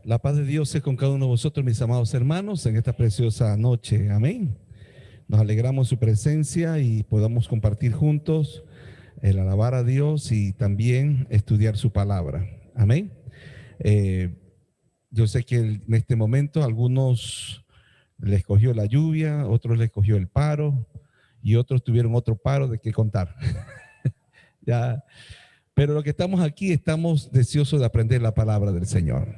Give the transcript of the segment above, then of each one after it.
La paz de Dios es con cada uno de vosotros, mis amados hermanos, en esta preciosa noche. Amén. Nos alegramos su presencia y podamos compartir juntos el alabar a Dios y también estudiar su palabra. Amén. Yo sé que en este momento algunos les cogió la lluvia, otros les cogió el paro y otros tuvieron otro paro de qué contar. Ya. Pero lo que estamos aquí, estamos deseosos de aprender la palabra del Señor.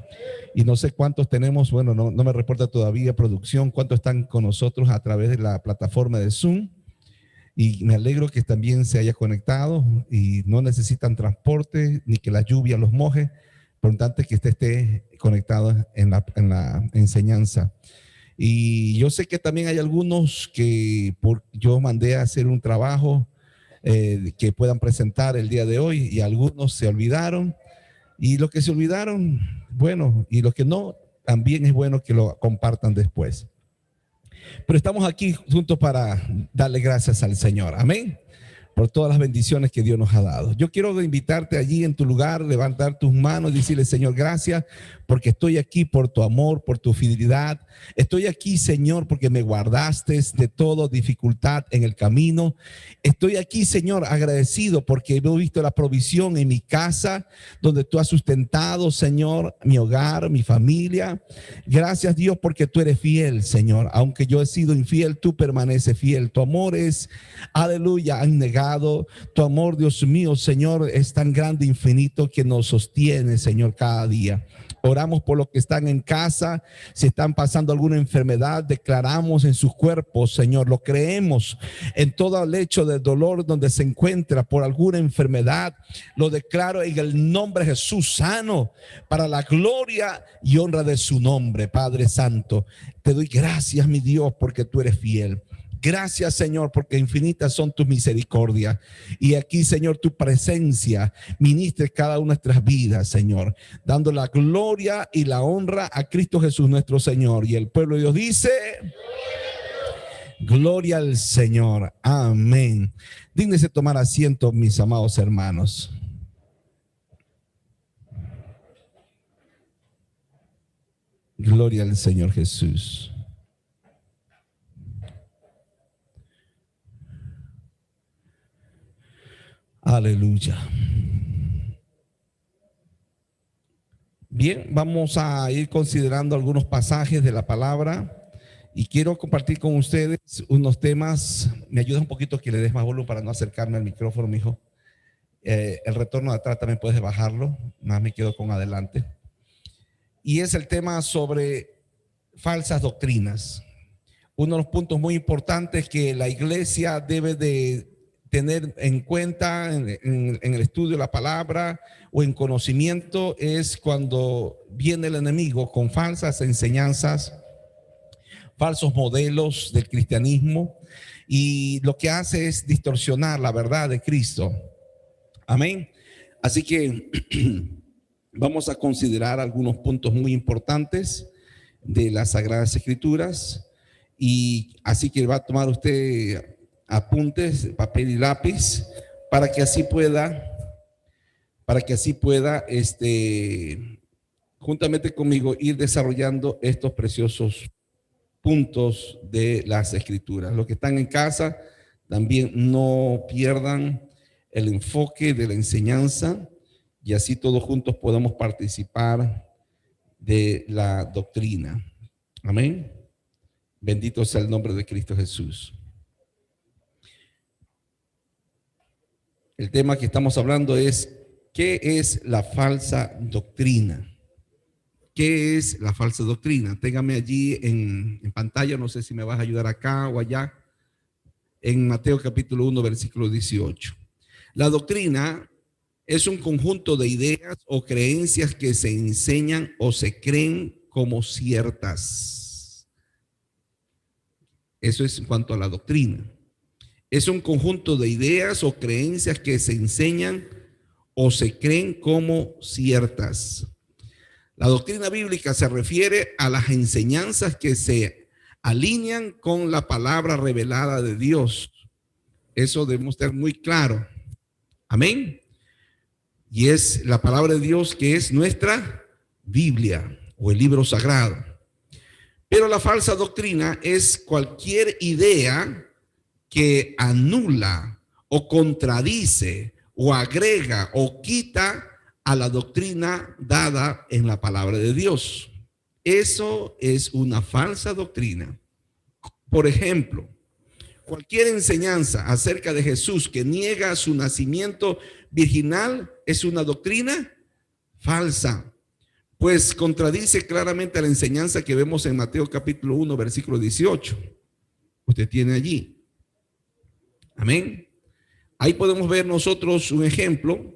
Y no sé cuántos tenemos, bueno, no me reporta todavía producción, cuántos están con nosotros a través de la plataforma de Zoom. Y me alegro que también se haya conectado y no necesitan transporte ni que la lluvia los moje. Por lo tanto, que usted esté conectado en la enseñanza. Y yo sé que también hay algunos que yo mandé a hacer un trabajo que puedan presentar el día de hoy y algunos se olvidaron. Y los que se olvidaron, bueno, y los que no, también es bueno que lo compartan después. Pero estamos aquí juntos para darle gracias al Señor. Amén. Por todas las bendiciones que Dios nos ha dado. Yo quiero invitarte allí en tu lugar, levantar tus manos y decirle, Señor, gracias porque estoy aquí por tu amor, por tu fidelidad. Estoy aquí, Señor, porque me guardaste de toda dificultad en el camino. Estoy aquí, Señor, agradecido porque he visto la provisión en mi casa, donde tú has sustentado, Señor, mi hogar, mi familia. Gracias, Dios, porque tú eres fiel, Señor. Aunque yo he sido infiel, tú permaneces fiel. Tu amor es, aleluya, negado. Tu amor, Dios mío, Señor, es tan grande, infinito, que nos sostiene, Señor, cada día. Oramos por los que están en casa, si están pasando alguna enfermedad, declaramos en sus cuerpos, Señor, lo creemos. En todo lecho de dolor donde se encuentra por alguna enfermedad, lo declaro en el nombre de Jesús, sano, para la gloria y honra de su nombre. Padre Santo, te doy gracias, mi Dios, porque tú eres fiel. Gracias, Señor, porque infinitas son tus misericordias. Y aquí, Señor, tu presencia ministre cada una de nuestras vidas, Señor, dando la gloria y la honra a Cristo Jesús, nuestro Señor. Y el pueblo de Dios dice, gloria al Señor. Amén. Dígnese tomar asiento, mis amados hermanos. Gloria al Señor Jesús. Aleluya. Bien, vamos a ir considerando algunos pasajes de la palabra y quiero compartir con ustedes unos temas. Me ayuda un poquito que le des más volumen para no acercarme al micrófono, mijo. El retorno de atrás también puedes bajarlo, más me quedo con adelante. Y es el tema sobre falsas doctrinas. Uno de los puntos muy importantes que la iglesia debe de tener en cuenta en el estudio de la palabra o en conocimiento es cuando viene el enemigo con falsas enseñanzas, falsos modelos del cristianismo, y lo que hace es distorsionar la verdad de Cristo. Amén. Así que vamos a considerar algunos puntos muy importantes de las Sagradas Escrituras, y así que va a tomar usted apuntes, papel y lápiz, para que así pueda, juntamente conmigo, ir desarrollando estos preciosos puntos de las Escrituras. Los que están en casa también no pierdan el enfoque de la enseñanza y así todos juntos podamos participar de la doctrina. Amén. Bendito sea el nombre de Cristo Jesús. El tema que estamos hablando es, ¿qué es la falsa doctrina? ¿Qué es la falsa doctrina? Téngame allí en pantalla, no sé si me vas a ayudar acá o allá, en Mateo capítulo 1, versículo 18. La doctrina es un conjunto de ideas o creencias que se enseñan o se creen como ciertas. Eso es en cuanto a la doctrina. Es un conjunto de ideas o creencias que se enseñan o se creen como ciertas. La doctrina bíblica se refiere a las enseñanzas que se alinean con la palabra revelada de Dios. Eso debemos estar muy claro. Amén. Y es la palabra de Dios que es nuestra Biblia. o el libro sagrado. Pero la falsa doctrina es cualquier idea que anula o contradice o agrega o quita a la doctrina dada en la palabra de Dios. Eso es una falsa doctrina. Por ejemplo, cualquier enseñanza acerca de Jesús que niega su nacimiento virginal es una doctrina falsa, pues contradice claramente la enseñanza que vemos en Mateo capítulo 1, versículo 18. Usted tiene allí. Amén. Ahí podemos ver nosotros un ejemplo,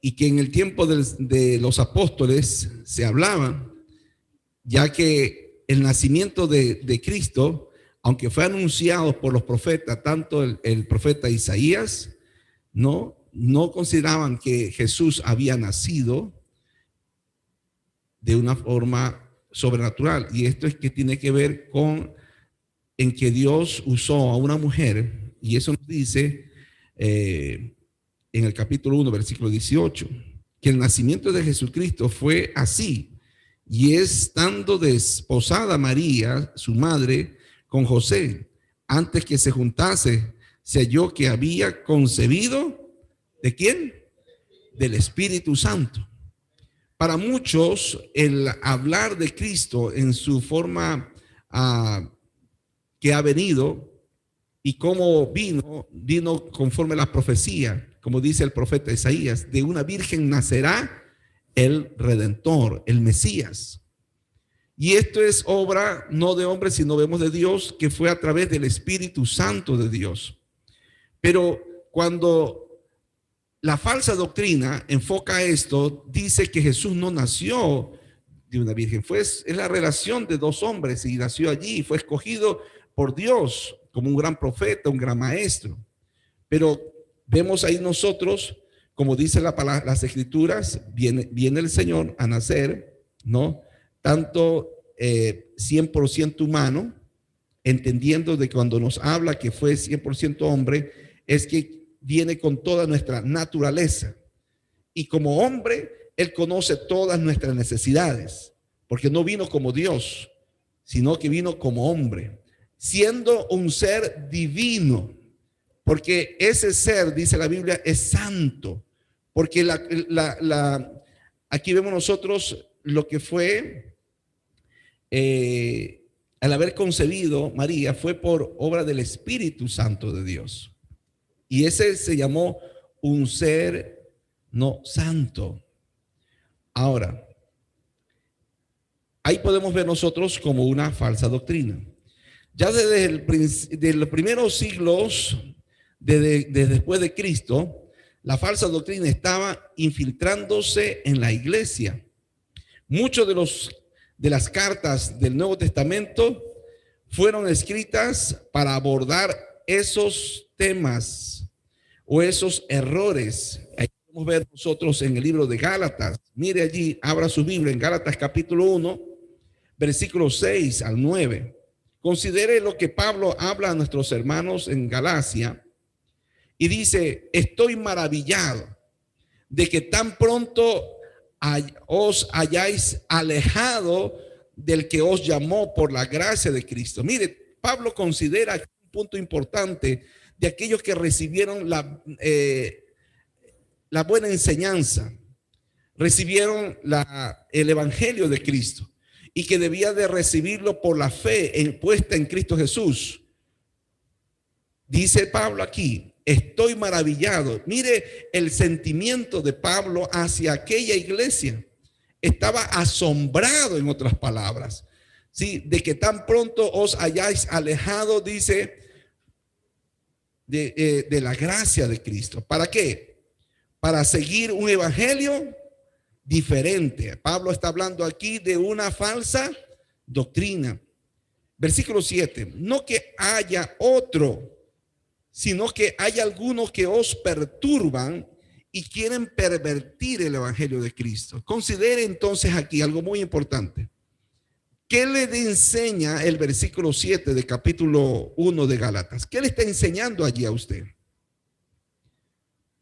y que en el tiempo de los apóstoles se hablaba, ya que el nacimiento de Cristo, aunque fue anunciado por los profetas, tanto el profeta Isaías, no consideraban que Jesús había nacido de una forma sobrenatural. Y esto es que tiene que ver con en que Dios usó a una mujer, y eso nos dice en el capítulo 1, versículo 18, que el nacimiento de Jesucristo fue así, y estando desposada María, su madre, con José, antes que se juntase, se halló que había concebido, ¿de quién? Del Espíritu Santo. Para muchos, el hablar de Cristo en su forma que ha venido y cómo vino conforme a la profecía, como dice el profeta Isaías, de una virgen nacerá el Redentor, el Mesías. Y esto es obra no de hombre, sino vemos de Dios, que fue a través del Espíritu Santo de Dios. Pero cuando la falsa doctrina enfoca esto, dice que Jesús no nació de una virgen, es la relación de dos hombres y nació allí, fue escogido por Dios como un gran profeta, un gran maestro. Pero vemos ahí nosotros, como dice las escrituras, viene el Señor a nacer, ¿no? Tanto 100% humano, entendiendo de cuando nos habla que fue 100% hombre, es que viene con toda nuestra naturaleza. Y como hombre, Él conoce todas nuestras necesidades, porque no vino como Dios, sino que vino como hombre, siendo un ser divino, porque ese ser, dice la Biblia, es santo, porque aquí vemos nosotros lo que fue, al haber concebido María, fue por obra del Espíritu Santo de Dios. Y ese se llamó un ser no santo. Ahora, ahí podemos ver nosotros como una falsa doctrina. Ya desde los primeros siglos, desde después de Cristo, la falsa doctrina estaba infiltrándose en la iglesia. Muchos de las cartas del Nuevo Testamento fueron escritas para abordar esos temas o esos errores. Ahí podemos ver nosotros en el libro de Gálatas. Mire allí, abra su Biblia en Gálatas capítulo 1, versículos 6 al 9. Considere lo que Pablo habla a nuestros hermanos en Galacia y dice: estoy maravillado de que tan pronto os hayáis alejado del que os llamó por la gracia de Cristo. Mire, Pablo considera un punto importante de aquellos que recibieron la buena enseñanza, recibieron el evangelio de Cristo y que debía de recibirlo por la fe puesta en Cristo Jesús. Dice Pablo aquí: estoy maravillado. Mire el sentimiento de Pablo hacia aquella iglesia. Estaba asombrado, en otras palabras, ¿sí?, de que tan pronto os hayáis alejado, dice, de la gracia de Cristo. ¿Para qué? Para seguir un evangelio diferente. Pablo está hablando aquí de una falsa doctrina. Versículo 7. No que haya otro, sino que hay algunos que os perturban y quieren pervertir el evangelio de Cristo. Considere entonces aquí algo muy importante. ¿Qué le enseña el versículo 7 de capítulo 1 de Gálatas? ¿Qué le está enseñando allí a usted?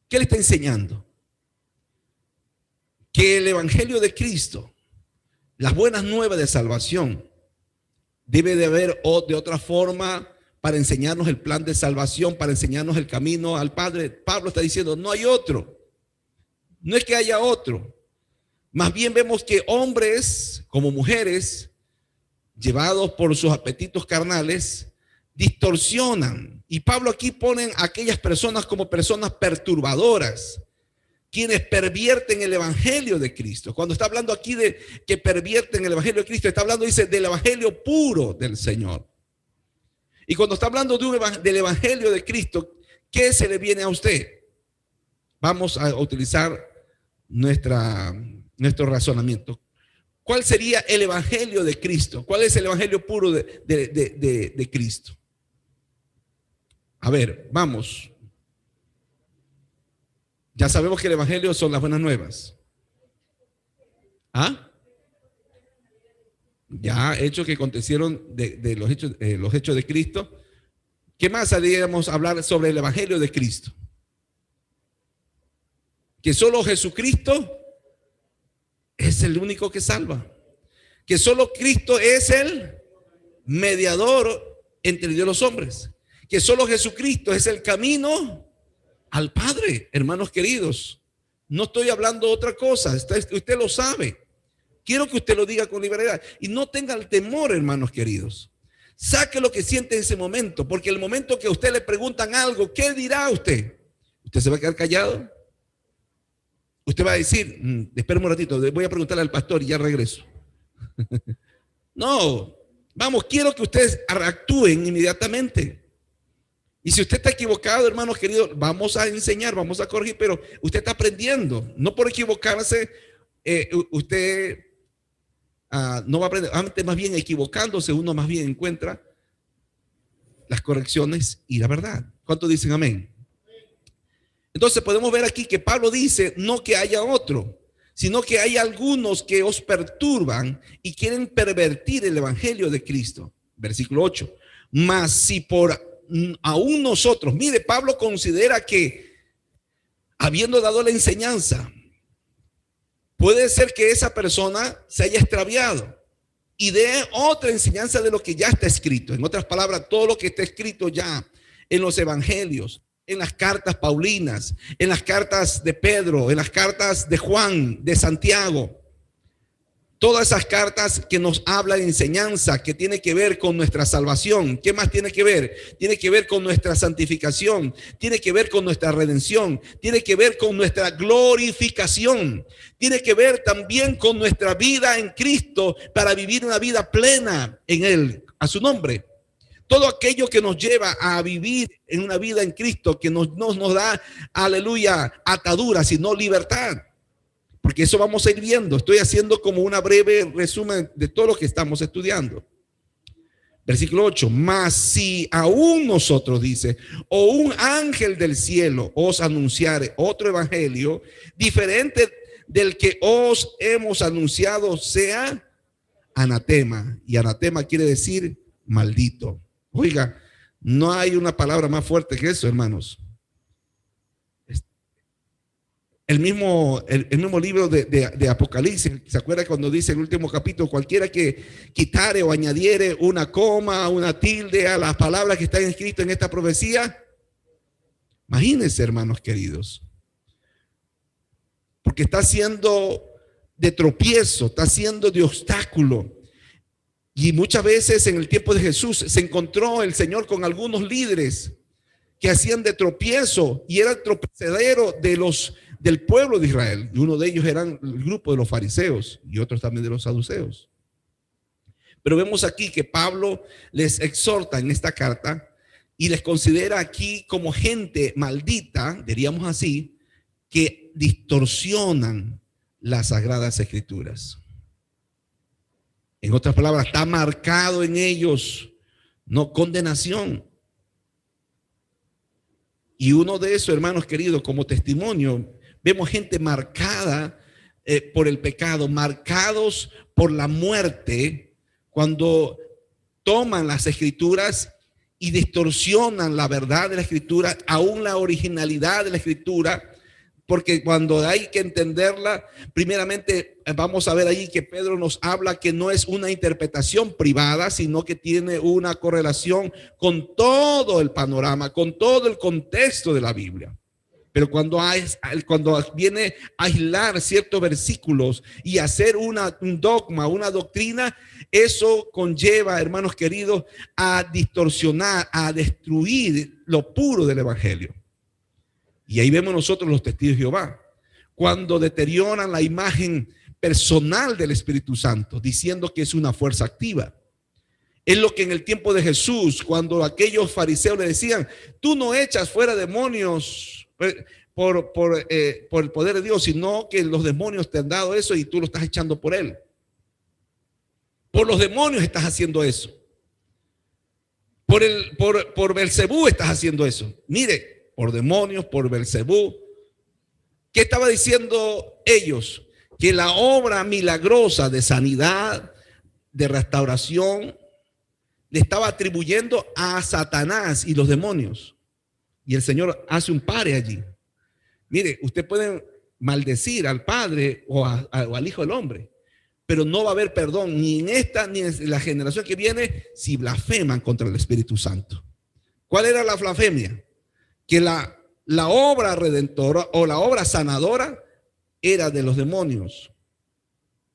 ¿Qué le está enseñando? Que el evangelio de Cristo, las buenas nuevas de salvación. Debe de haber de otra forma para enseñarnos el plan de salvación, para enseñarnos el camino al Padre. Pablo está diciendo, no hay otro. No es que haya otro. Más bien vemos que hombres como mujeres, llevados por sus apetitos carnales, distorsionan. Y Pablo aquí pone a aquellas personas como personas perturbadoras, quienes pervierten el evangelio de Cristo. Cuando está hablando aquí de que pervierten el evangelio de Cristo, está hablando, dice, del evangelio puro del Señor. Y cuando está hablando del evangelio de Cristo, ¿qué se le viene a usted? Vamos a utilizar nuestro razonamiento. ¿Cuál sería el evangelio de Cristo? ¿Cuál es el evangelio puro de Cristo? A ver, vamos. Ya sabemos que el evangelio son las buenas nuevas. ¿Ah? Ya hechos que acontecieron de los hechos de Cristo. ¿Qué más haríamos hablar sobre el evangelio de Cristo? Que solo Jesucristo es el único que salva. Que solo Cristo es el mediador entre Dios y los hombres. Que solo Jesucristo es el camino al Padre, hermanos queridos. No estoy hablando de otra cosa, usted lo sabe. Quiero que usted lo diga con libertad y no tenga el temor, hermanos queridos. Saque lo que siente en ese momento, porque el momento que a usted le preguntan algo, ¿qué dirá usted? ¿Usted se va a quedar callado? Usted va a decir, espérame un ratito, voy a preguntarle al pastor y ya regreso. No, vamos, quiero que ustedes actúen inmediatamente. Y si usted está equivocado, hermanos queridos, vamos a enseñar, vamos a corregir, pero usted está aprendiendo. No por equivocarse, usted no va a aprender. Antes, más bien equivocándose, uno más bien encuentra las correcciones y la verdad. ¿Cuántos dicen amén? Entonces podemos ver aquí que Pablo dice, no que haya otro, sino que hay algunos que os perturban y quieren pervertir el evangelio de Cristo. Versículo 8. Mas si por aún nosotros, mire, Pablo considera que habiendo dado la enseñanza, puede ser que esa persona se haya extraviado y dé otra enseñanza de lo que ya está escrito. En otras palabras, todo lo que está escrito ya en los evangelios, en las cartas paulinas, en las cartas de Pedro, en las cartas de Juan, de Santiago. Todas esas cartas que nos hablan de enseñanza, que tiene que ver con nuestra salvación. ¿Qué más tiene que ver? Tiene que ver con nuestra santificación, tiene que ver con nuestra redención, tiene que ver con nuestra glorificación, tiene que ver también con nuestra vida en Cristo para vivir una vida plena en Él, a su nombre. Todo aquello que nos lleva a vivir en una vida en Cristo, que nos da, aleluya, atadura, sino libertad. Porque eso vamos a ir viendo. Estoy haciendo como una breve resumen de todo lo que estamos estudiando. Versículo 8. Mas si aún nosotros, dice, o un ángel del cielo os anunciare otro evangelio diferente del que os hemos anunciado, sea anatema. Y anatema quiere decir maldito. Oiga, no hay una palabra más fuerte que eso, hermanos. El mismo libro de Apocalipsis, ¿se acuerda cuando dice en el último capítulo, cualquiera que quitare o añadiere una coma, una tilde a las palabras que están escritas en esta profecía? Imagínense, hermanos queridos, porque está siendo de tropiezo, está siendo de obstáculo. Y muchas veces en el tiempo de Jesús se encontró el Señor con algunos líderes que hacían de tropiezo y era el tropezadero del pueblo de Israel. Y uno de ellos era el grupo de los fariseos y otros también de los saduceos. Pero vemos aquí que Pablo les exhorta en esta carta y les considera aquí como gente maldita, diríamos así, que distorsionan las sagradas escrituras. En otras palabras, está marcado en ellos, no condenación. Y uno de esos, hermanos queridos, como testimonio, vemos gente marcada por el pecado, marcados por la muerte, cuando toman las escrituras y distorsionan la verdad de la escritura, aún la originalidad de la escritura, porque cuando hay que entenderla, primeramente vamos a ver ahí que Pedro nos habla que no es una interpretación privada, sino que tiene una correlación con todo el panorama, con todo el contexto de la Biblia. Pero cuando viene a aislar ciertos versículos y hacer un dogma, una doctrina, eso conlleva, hermanos queridos, a distorsionar, a destruir lo puro del evangelio. Y ahí vemos nosotros los testigos de Jehová, cuando deterioran la imagen personal del Espíritu Santo, diciendo que es una fuerza activa. Es lo que en el tiempo de Jesús, cuando aquellos fariseos le decían, tú no echas fuera demonios por el poder de Dios, sino que los demonios te han dado eso y tú lo estás echando por él. Por los demonios estás haciendo eso. Por Belcebú estás haciendo eso. Mire, por demonios, por Belcebú. ¿Qué estaba diciendo ellos? Que la obra milagrosa de sanidad, de restauración, le estaba atribuyendo a Satanás y los demonios. Y el Señor hace un pare allí. Mire, usted puede maldecir al Padre o al Hijo del Hombre, pero no va a haber perdón ni en esta ni en la generación que viene si blasfeman contra el Espíritu Santo. ¿Cuál era la blasfemia? Que la obra redentora o la obra sanadora era de los demonios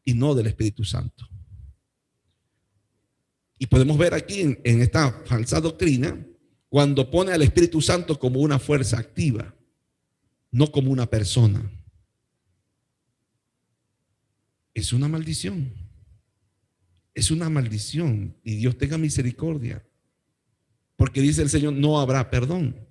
y no del Espíritu Santo. Y podemos ver aquí en esta falsa doctrina, cuando pone al Espíritu Santo como una fuerza activa, no como una persona. Es una maldición. Es una maldición. Y Dios tenga misericordia. Porque dice el Señor, no habrá perdón.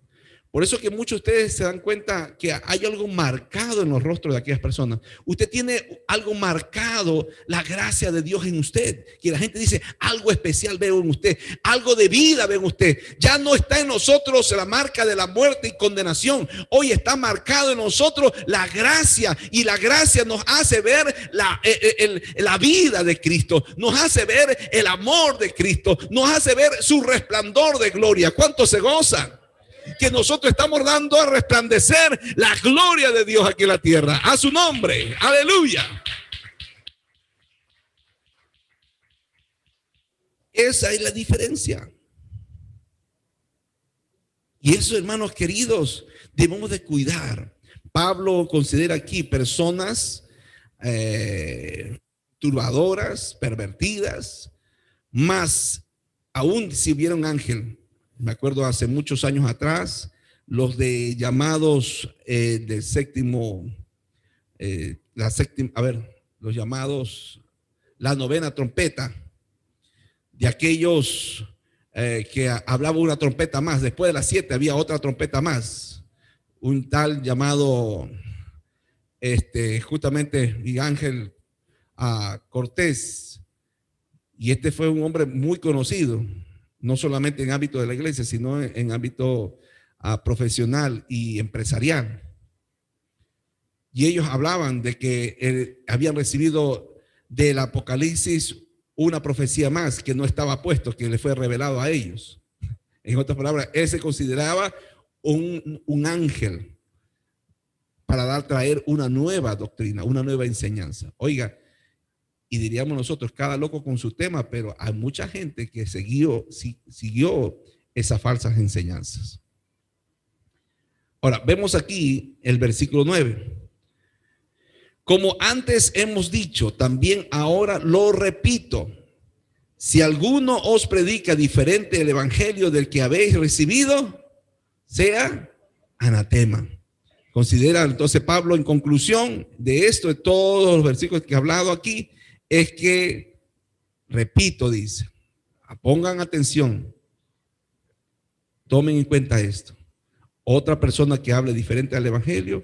Por eso que muchos de ustedes se dan cuenta que hay algo marcado en los rostros de aquellas personas. Usted tiene algo marcado, la gracia de Dios en usted. Que la gente dice, algo especial veo en usted, algo de vida veo en usted. Ya no está en nosotros la marca de la muerte y condenación. Hoy está marcado en nosotros la gracia. Y la gracia nos hace ver la vida de Cristo. Nos hace ver el amor de Cristo. Nos hace ver su resplandor de gloria. ¿Cuántos se gozan? Que nosotros estamos dando a resplandecer la gloria de Dios aquí en la tierra, a su nombre, aleluya. Esa es la diferencia. Y eso, hermanos queridos, debemos de cuidar. Pablo considera aquí personas turbadoras, pervertidas, más aún si hubiera un ángel. Me acuerdo hace muchos años atrás, los de llamados del séptimo, los llamados, la novena trompeta, de aquellos que hablaba una trompeta más. Después de las 7 había otra trompeta más. Un tal llamado, justamente Miguel Ángel Cortés. Y este fue un hombre muy conocido, no solamente en ámbito de la iglesia, sino en ámbito profesional y empresarial. Y ellos hablaban de que habían recibido del Apocalipsis una profecía más que no estaba puesto, que le fue revelado a ellos. En otras palabras, él se consideraba un ángel para traer una nueva doctrina, una nueva enseñanza. Oiga, y diríamos nosotros, cada loco con su tema, pero hay mucha gente que siguió esas falsas enseñanzas. Ahora, vemos aquí el versículo 9. Como antes hemos dicho, también ahora lo repito. Si alguno os predica diferente el evangelio del que habéis recibido, sea anatema. Considera entonces Pablo en conclusión de esto, de todos los versículos que he hablado aquí, es que, repito, dice, pongan atención, tomen en cuenta esto. Otra persona que hable diferente al evangelio,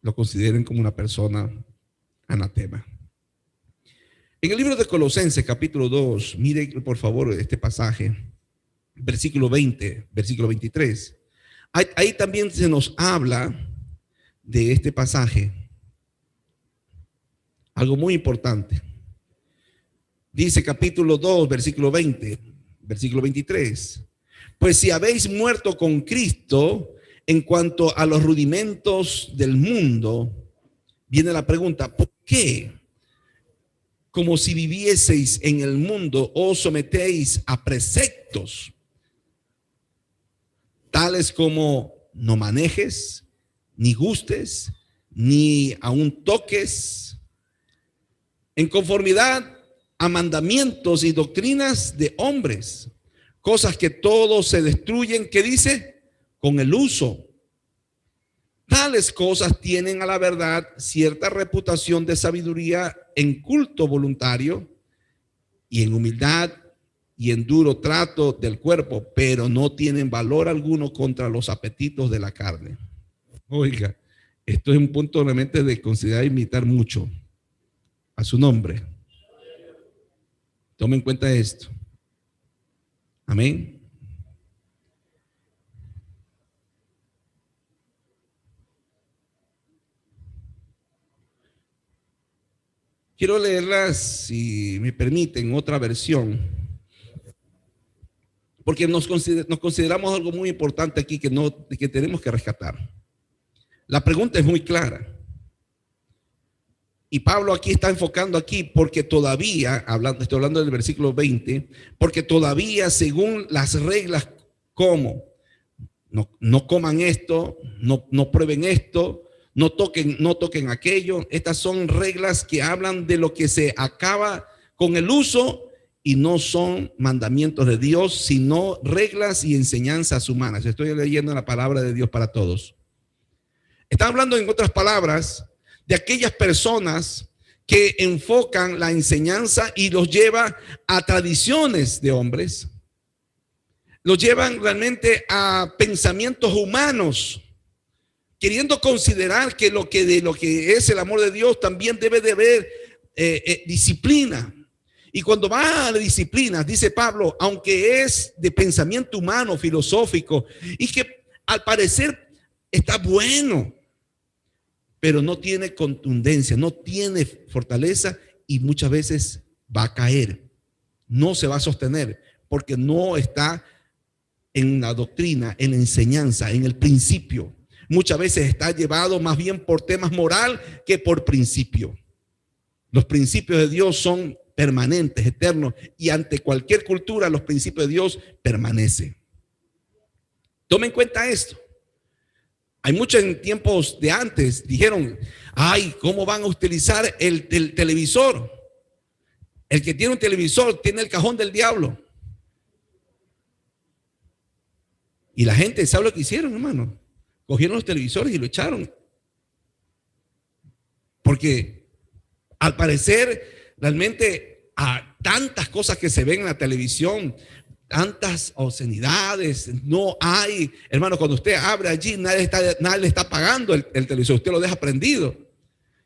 lo consideren como una persona anatema. En el libro de Colosenses, capítulo 2, mire por favor este pasaje, versículo 20, versículo 23. Ahí también se nos habla de este pasaje. Algo muy importante. Dice capítulo 2, versículo 20, versículo 23. Pues si habéis muerto con Cristo en cuanto a los rudimentos del mundo, viene la pregunta, ¿por qué? Como si vivieseis en el mundo, os sometéis a preceptos, tales como no manejes, ni gustes, ni aún toques, en conformidad a mandamientos y doctrinas de hombres, cosas que todos se destruyen, ¿qué dice? Con el uso. Tales cosas tienen a la verdad cierta reputación de sabiduría en culto voluntario y en humildad y en duro trato del cuerpo, pero no tienen valor alguno contra los apetitos de la carne. Oiga, esto es un punto realmente de considerar y imitar mucho a su nombre. Tomen en cuenta esto. Amén. Quiero leerlas, si me permiten, otra versión, porque nos consideramos algo muy importante aquí que tenemos que rescatar. La pregunta es muy clara. Y Pablo aquí está enfocando aquí porque todavía, estoy hablando del versículo 20, porque todavía según las reglas, ¿cómo? No coman esto, no prueben esto, no toquen aquello. Estas son reglas que hablan de lo que se acaba con el uso y no son mandamientos de Dios, sino reglas y enseñanzas humanas. Estoy leyendo la palabra de Dios para todos. Está hablando, en otras palabras, de aquellas personas que enfocan la enseñanza y los lleva a tradiciones de hombres, los llevan realmente a pensamientos humanos, queriendo considerar que de lo que es el amor de Dios también debe de haber disciplina. Y cuando va a la disciplina, dice Pablo, aunque es de pensamiento humano, filosófico, y que al parecer está bueno, pero no tiene contundencia, no tiene fortaleza y muchas veces va a caer, no se va a sostener, porque no está en la doctrina, en la enseñanza, en el principio. Muchas veces está llevado más bien por temas moral que por principio. Los principios de Dios son permanentes, eternos, y ante cualquier cultura los principios de Dios permanecen. Tomen en cuenta esto. Hay muchos en tiempos de antes dijeron, ay, ¿cómo van a utilizar el televisor? El que tiene un televisor tiene el cajón del diablo. Y la gente, ¿sabe lo que hicieron, hermano? Cogieron los televisores y lo echaron. Porque al parecer, realmente, a tantas cosas que se ven en la televisión, tantas obscenidades, no hay, hermano, cuando usted abre allí, nadie le está pagando el televisor, usted lo deja prendido.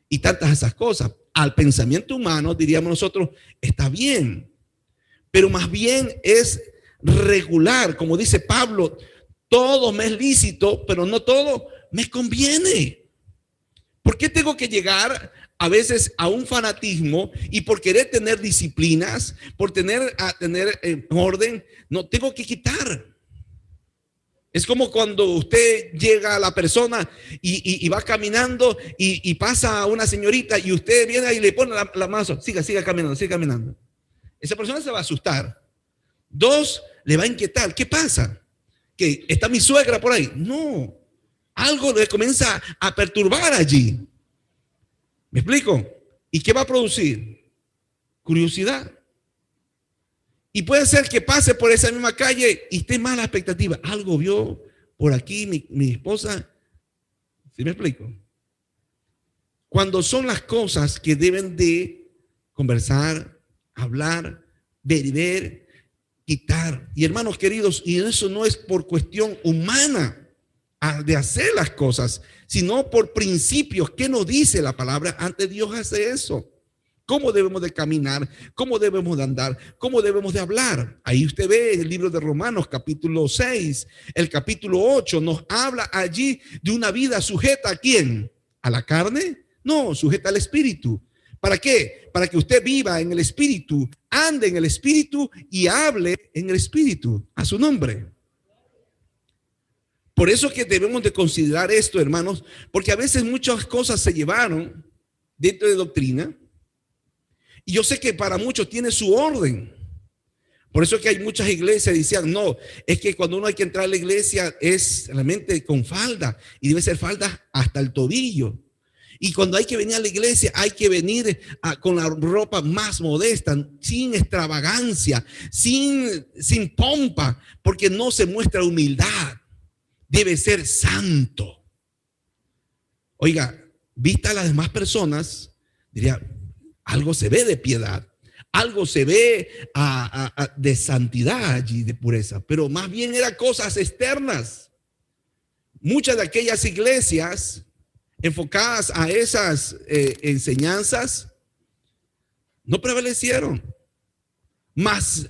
Y tantas esas cosas. Al pensamiento humano, diríamos nosotros, está bien. Pero más bien es regular, como dice Pablo, todo me es lícito, pero no todo me conviene. ¿Por qué tengo que llegar a veces a un fanatismo y por querer tener disciplinas, por tener orden, no tengo que quitar? Es como cuando usted llega a la persona y va caminando y pasa a una señorita y usted viene y le pone la mano, siga caminando. Esa persona se va a asustar. Dos, le va a inquietar. ¿Qué pasa? ¿Que está mi suegra por ahí? No, algo le comienza a perturbar allí. ¿Me explico? ¿Y qué va a producir? Curiosidad. Y puede ser que pase por esa misma calle y esté mala expectativa. Algo vio por aquí mi esposa. ¿Sí me explico? Cuando son las cosas que deben de conversar, hablar, ver, quitar. Y hermanos queridos, y eso no es por cuestión humana de hacer las cosas, sino por principios. ¿Qué nos dice la palabra? Ante Dios hace eso. ¿Cómo debemos de caminar? ¿Cómo debemos de andar? ¿Cómo debemos de hablar? Ahí usted ve el libro de Romanos capítulo 6, el capítulo 8 nos habla allí de una vida sujeta ¿a quién? ¿A la carne? No, sujeta al espíritu. ¿Para qué? Para que usted viva en el espíritu, ande en el espíritu y hable en el espíritu, a su nombre. Por eso que debemos de considerar esto, hermanos, porque a veces muchas cosas se llevaron dentro de doctrina y yo sé que para muchos tiene su orden. Por eso es que hay muchas iglesias que decían, no, es que cuando uno hay que entrar a la iglesia es realmente con falda y debe ser falda hasta el tobillo. Y cuando hay que venir a la iglesia hay que venir con la ropa más modesta, sin extravagancia, sin pompa, porque no se muestra humildad. Debe ser santo. Oiga, vista a las demás personas, diría, algo se ve de piedad, algo se ve de santidad y de pureza, pero más bien eran cosas externas. Muchas de aquellas iglesias enfocadas a esas enseñanzas no prevalecieron. Más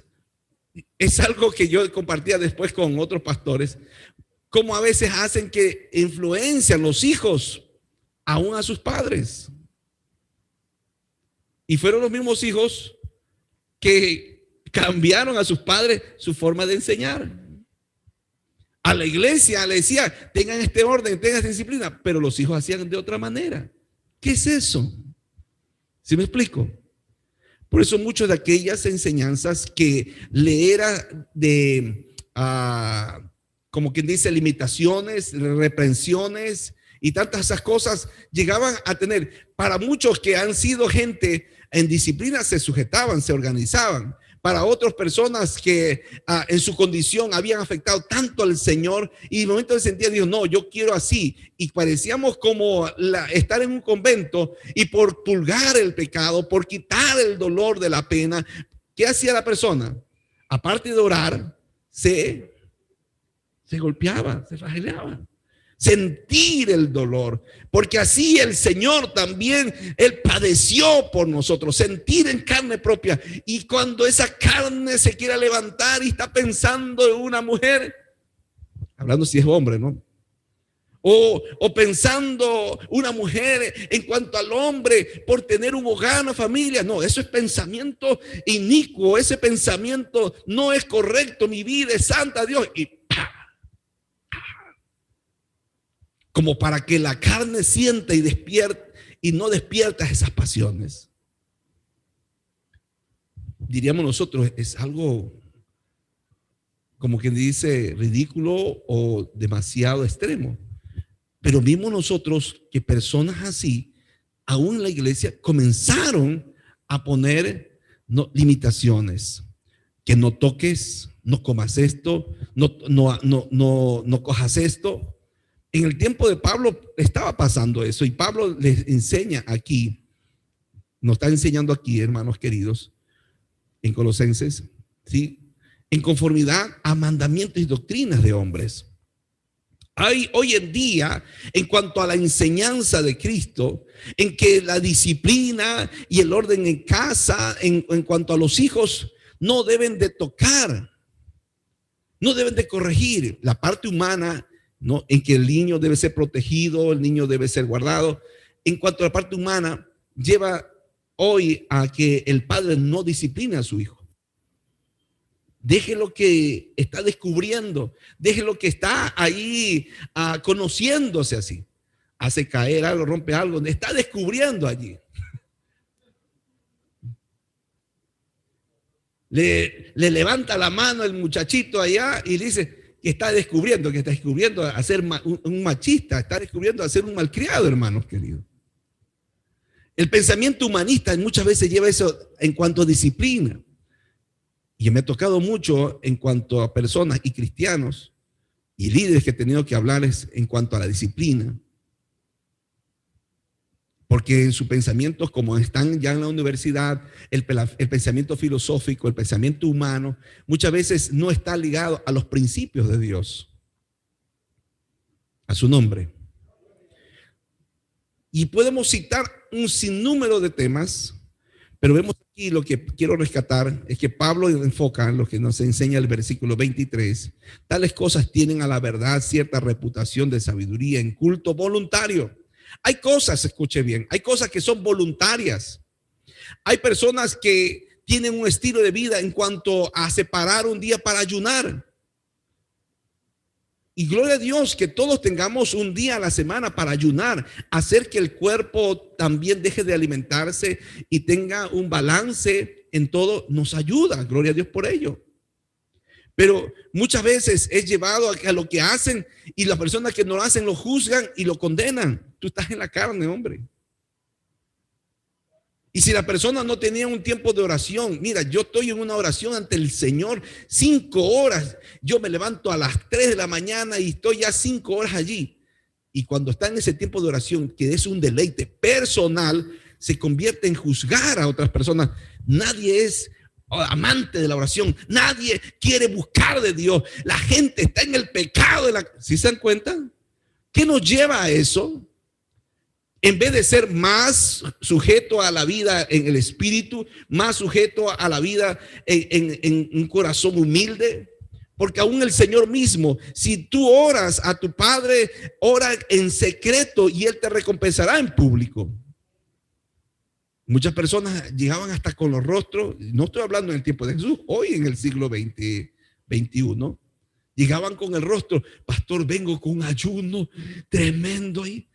es algo que yo compartía después con otros pastores, como a veces hacen que influencian los hijos aún a sus padres. Y fueron los mismos hijos que cambiaron a sus padres su forma de enseñar. A la iglesia le decía, tengan este orden, tengan esta disciplina, pero los hijos hacían de otra manera. ¿Qué es eso? ¿Sí me explico? Por eso muchas de aquellas enseñanzas que le era de, como quien dice, limitaciones, reprensiones y tantas esas cosas, llegaban a tener, para muchos que han sido gente en disciplina, se sujetaban, se organizaban. Para otras personas que en su condición habían afectado tanto al Señor y de momento se sentía, Dios, no, yo quiero así. Y parecíamos como estar en un convento y por purgar el pecado, por quitar el dolor de la pena, ¿qué hacía la persona? Aparte de orar, se golpeaba, se flagelaba. Sentir el dolor, porque así el Señor también, Él padeció por nosotros, sentir en carne propia. Y cuando esa carne se quiera levantar y está pensando en una mujer, hablando si es hombre, ¿no? O pensando una mujer en cuanto al hombre por tener un hogar, una familia, no, eso es pensamiento inicuo, ese pensamiento no es correcto, mi vida es santa, Dios, y como para que la carne sienta y despierte y no despierta esas pasiones. Diríamos nosotros, es algo como quien dice ridículo o demasiado extremo. Pero vimos nosotros que personas así, aún en la iglesia, comenzaron a poner limitaciones. Que no toques, no comas esto, no cojas esto. En el tiempo de Pablo estaba pasando eso y Pablo les enseña aquí, nos está enseñando aquí, hermanos queridos, en Colosenses, ¿sí? En conformidad a mandamientos y doctrinas de hombres. Hay hoy en día, en cuanto a la enseñanza de Cristo, en que la disciplina y el orden en casa, en cuanto a los hijos, no deben de tocar, no deben de corregir la parte humana, ¿no? En que el niño debe ser protegido, el niño debe ser guardado. En cuanto a la parte humana, lleva hoy a que el padre no discipline a su hijo. Deje lo que está descubriendo, deje lo que está ahí conociéndose así. Hace caer algo, rompe algo, está descubriendo allí. Le levanta la mano el muchachito allá y dice que está descubriendo a ser un machista, está descubriendo a ser un malcriado, hermanos queridos. El pensamiento humanista muchas veces lleva eso en cuanto a disciplina. Y me ha tocado mucho en cuanto a personas y cristianos y líderes que he tenido que hablarles en cuanto a la disciplina. Porque en sus pensamientos, como están ya en la universidad, el pensamiento filosófico, el pensamiento humano, muchas veces no está ligado a los principios de Dios, a su nombre. Y podemos citar un sinnúmero de temas, pero vemos aquí lo que quiero rescatar, es que Pablo enfoca en lo que nos enseña el versículo 23. Tales cosas tienen a la verdad cierta reputación de sabiduría en culto voluntario. Hay cosas, escuche bien, hay cosas que son voluntarias. Hay personas que tienen un estilo de vida en cuanto a separar un día para ayunar. Y gloria a Dios que todos tengamos un día a la semana para ayunar, hacer que el cuerpo también deje de alimentarse y tenga un balance en todo, nos ayuda, gloria a Dios por ello. Pero muchas veces es llevado a lo que hacen y las personas que no lo hacen lo juzgan y lo condenan. Tú estás en la carne, hombre. Y si la persona no tenía un tiempo de oración, mira, yo estoy en una oración ante el Señor 5 horas. Yo me levanto a las 3 de la mañana y estoy ya 5 horas allí. Y cuando está en ese tiempo de oración, que es un deleite personal, se convierte en juzgar a otras personas. Nadie es amante de la oración. Nadie quiere buscar de Dios. La gente está en el pecado. ¿Sí se dan cuenta? ¿Qué nos lleva a eso? En vez de ser más sujeto a la vida en el espíritu, más sujeto a la vida en un corazón humilde, porque aún el Señor mismo, si tú oras a tu Padre, ora en secreto y Él te recompensará en público. Muchas personas llegaban hasta con los rostros, no estoy hablando en el tiempo de Jesús, hoy en el siglo XX, XXI, llegaban con el rostro, pastor, vengo con un ayuno tremendo ahí.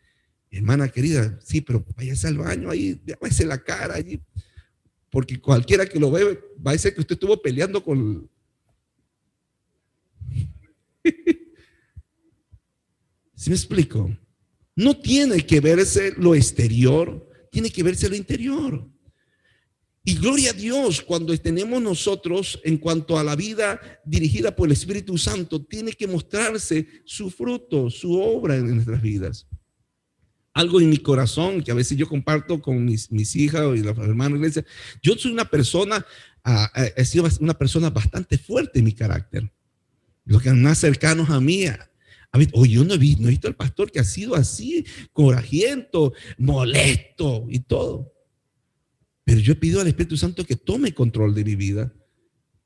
Hermana querida, sí, pero váyase al baño ahí, váyase la cara allí, porque cualquiera que lo ve va a decir que usted estuvo peleando con... ¿Sí me explico? No tiene que verse lo exterior, tiene que verse lo interior. Y gloria a Dios, cuando tenemos nosotros, en cuanto a la vida dirigida por el Espíritu Santo, tiene que mostrarse su fruto, su obra en nuestras vidas. Algo en mi corazón que a veces yo comparto con mis hijas y los hermanos de la iglesia. Yo soy una persona, he sido una persona bastante fuerte en mi carácter. Los que son más cercanos a mí, yo no he visto al pastor que ha sido así, corajiento, molesto y todo. Pero yo he pedido al Espíritu Santo que tome control de mi vida.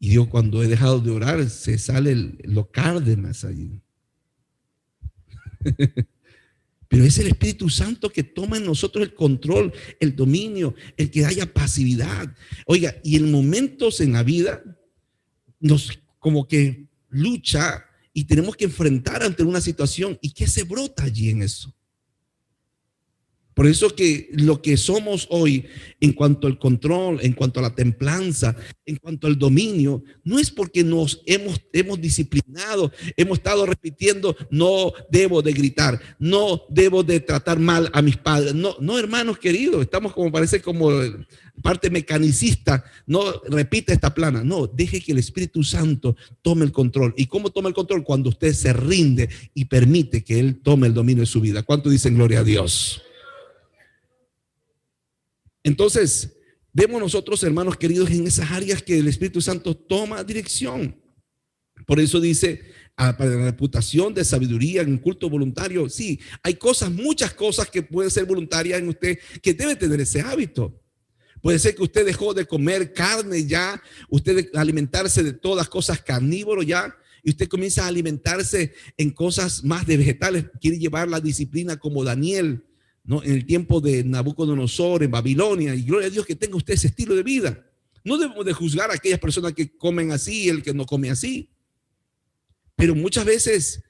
Y Dios, cuando he dejado de orar, se sale lo Cárdenas allí. Pero es el Espíritu Santo que toma en nosotros el control, el dominio, el que haya pasividad. Oiga, y en momentos en la vida nos como que lucha y tenemos que enfrentar ante una situación. ¿Y qué se brota allí en eso? Por eso que lo que somos hoy en cuanto al control, en cuanto a la templanza, en cuanto al dominio, no es porque nos hemos disciplinado, hemos estado repitiendo, no debo de gritar, no debo de tratar mal a mis padres. No, hermanos queridos, estamos parece como parte mecanicista, no repite esta plana. No, deje que el Espíritu Santo tome el control. ¿Y cómo toma el control? Cuando usted se rinde y permite que Él tome el dominio de su vida. ¿Cuánto dicen gloria a Dios? Entonces, vemos nosotros, hermanos queridos, en esas áreas que el Espíritu Santo toma dirección. Por eso dice, para la reputación de sabiduría en culto voluntario, sí, hay cosas, muchas cosas que pueden ser voluntarias en usted, que debe tener ese hábito. Puede ser que usted dejó de comer carne ya, usted de alimentarse de todas cosas carnívoros ya, y usted comienza a alimentarse en cosas más de vegetales, quiere llevar la disciplina como Daniel, ¿no? En el tiempo de Nabucodonosor en Babilonia, y gloria a Dios que tenga usted ese estilo de vida. No debemos de juzgar a aquellas personas que comen así y el que no come así, pero muchas veces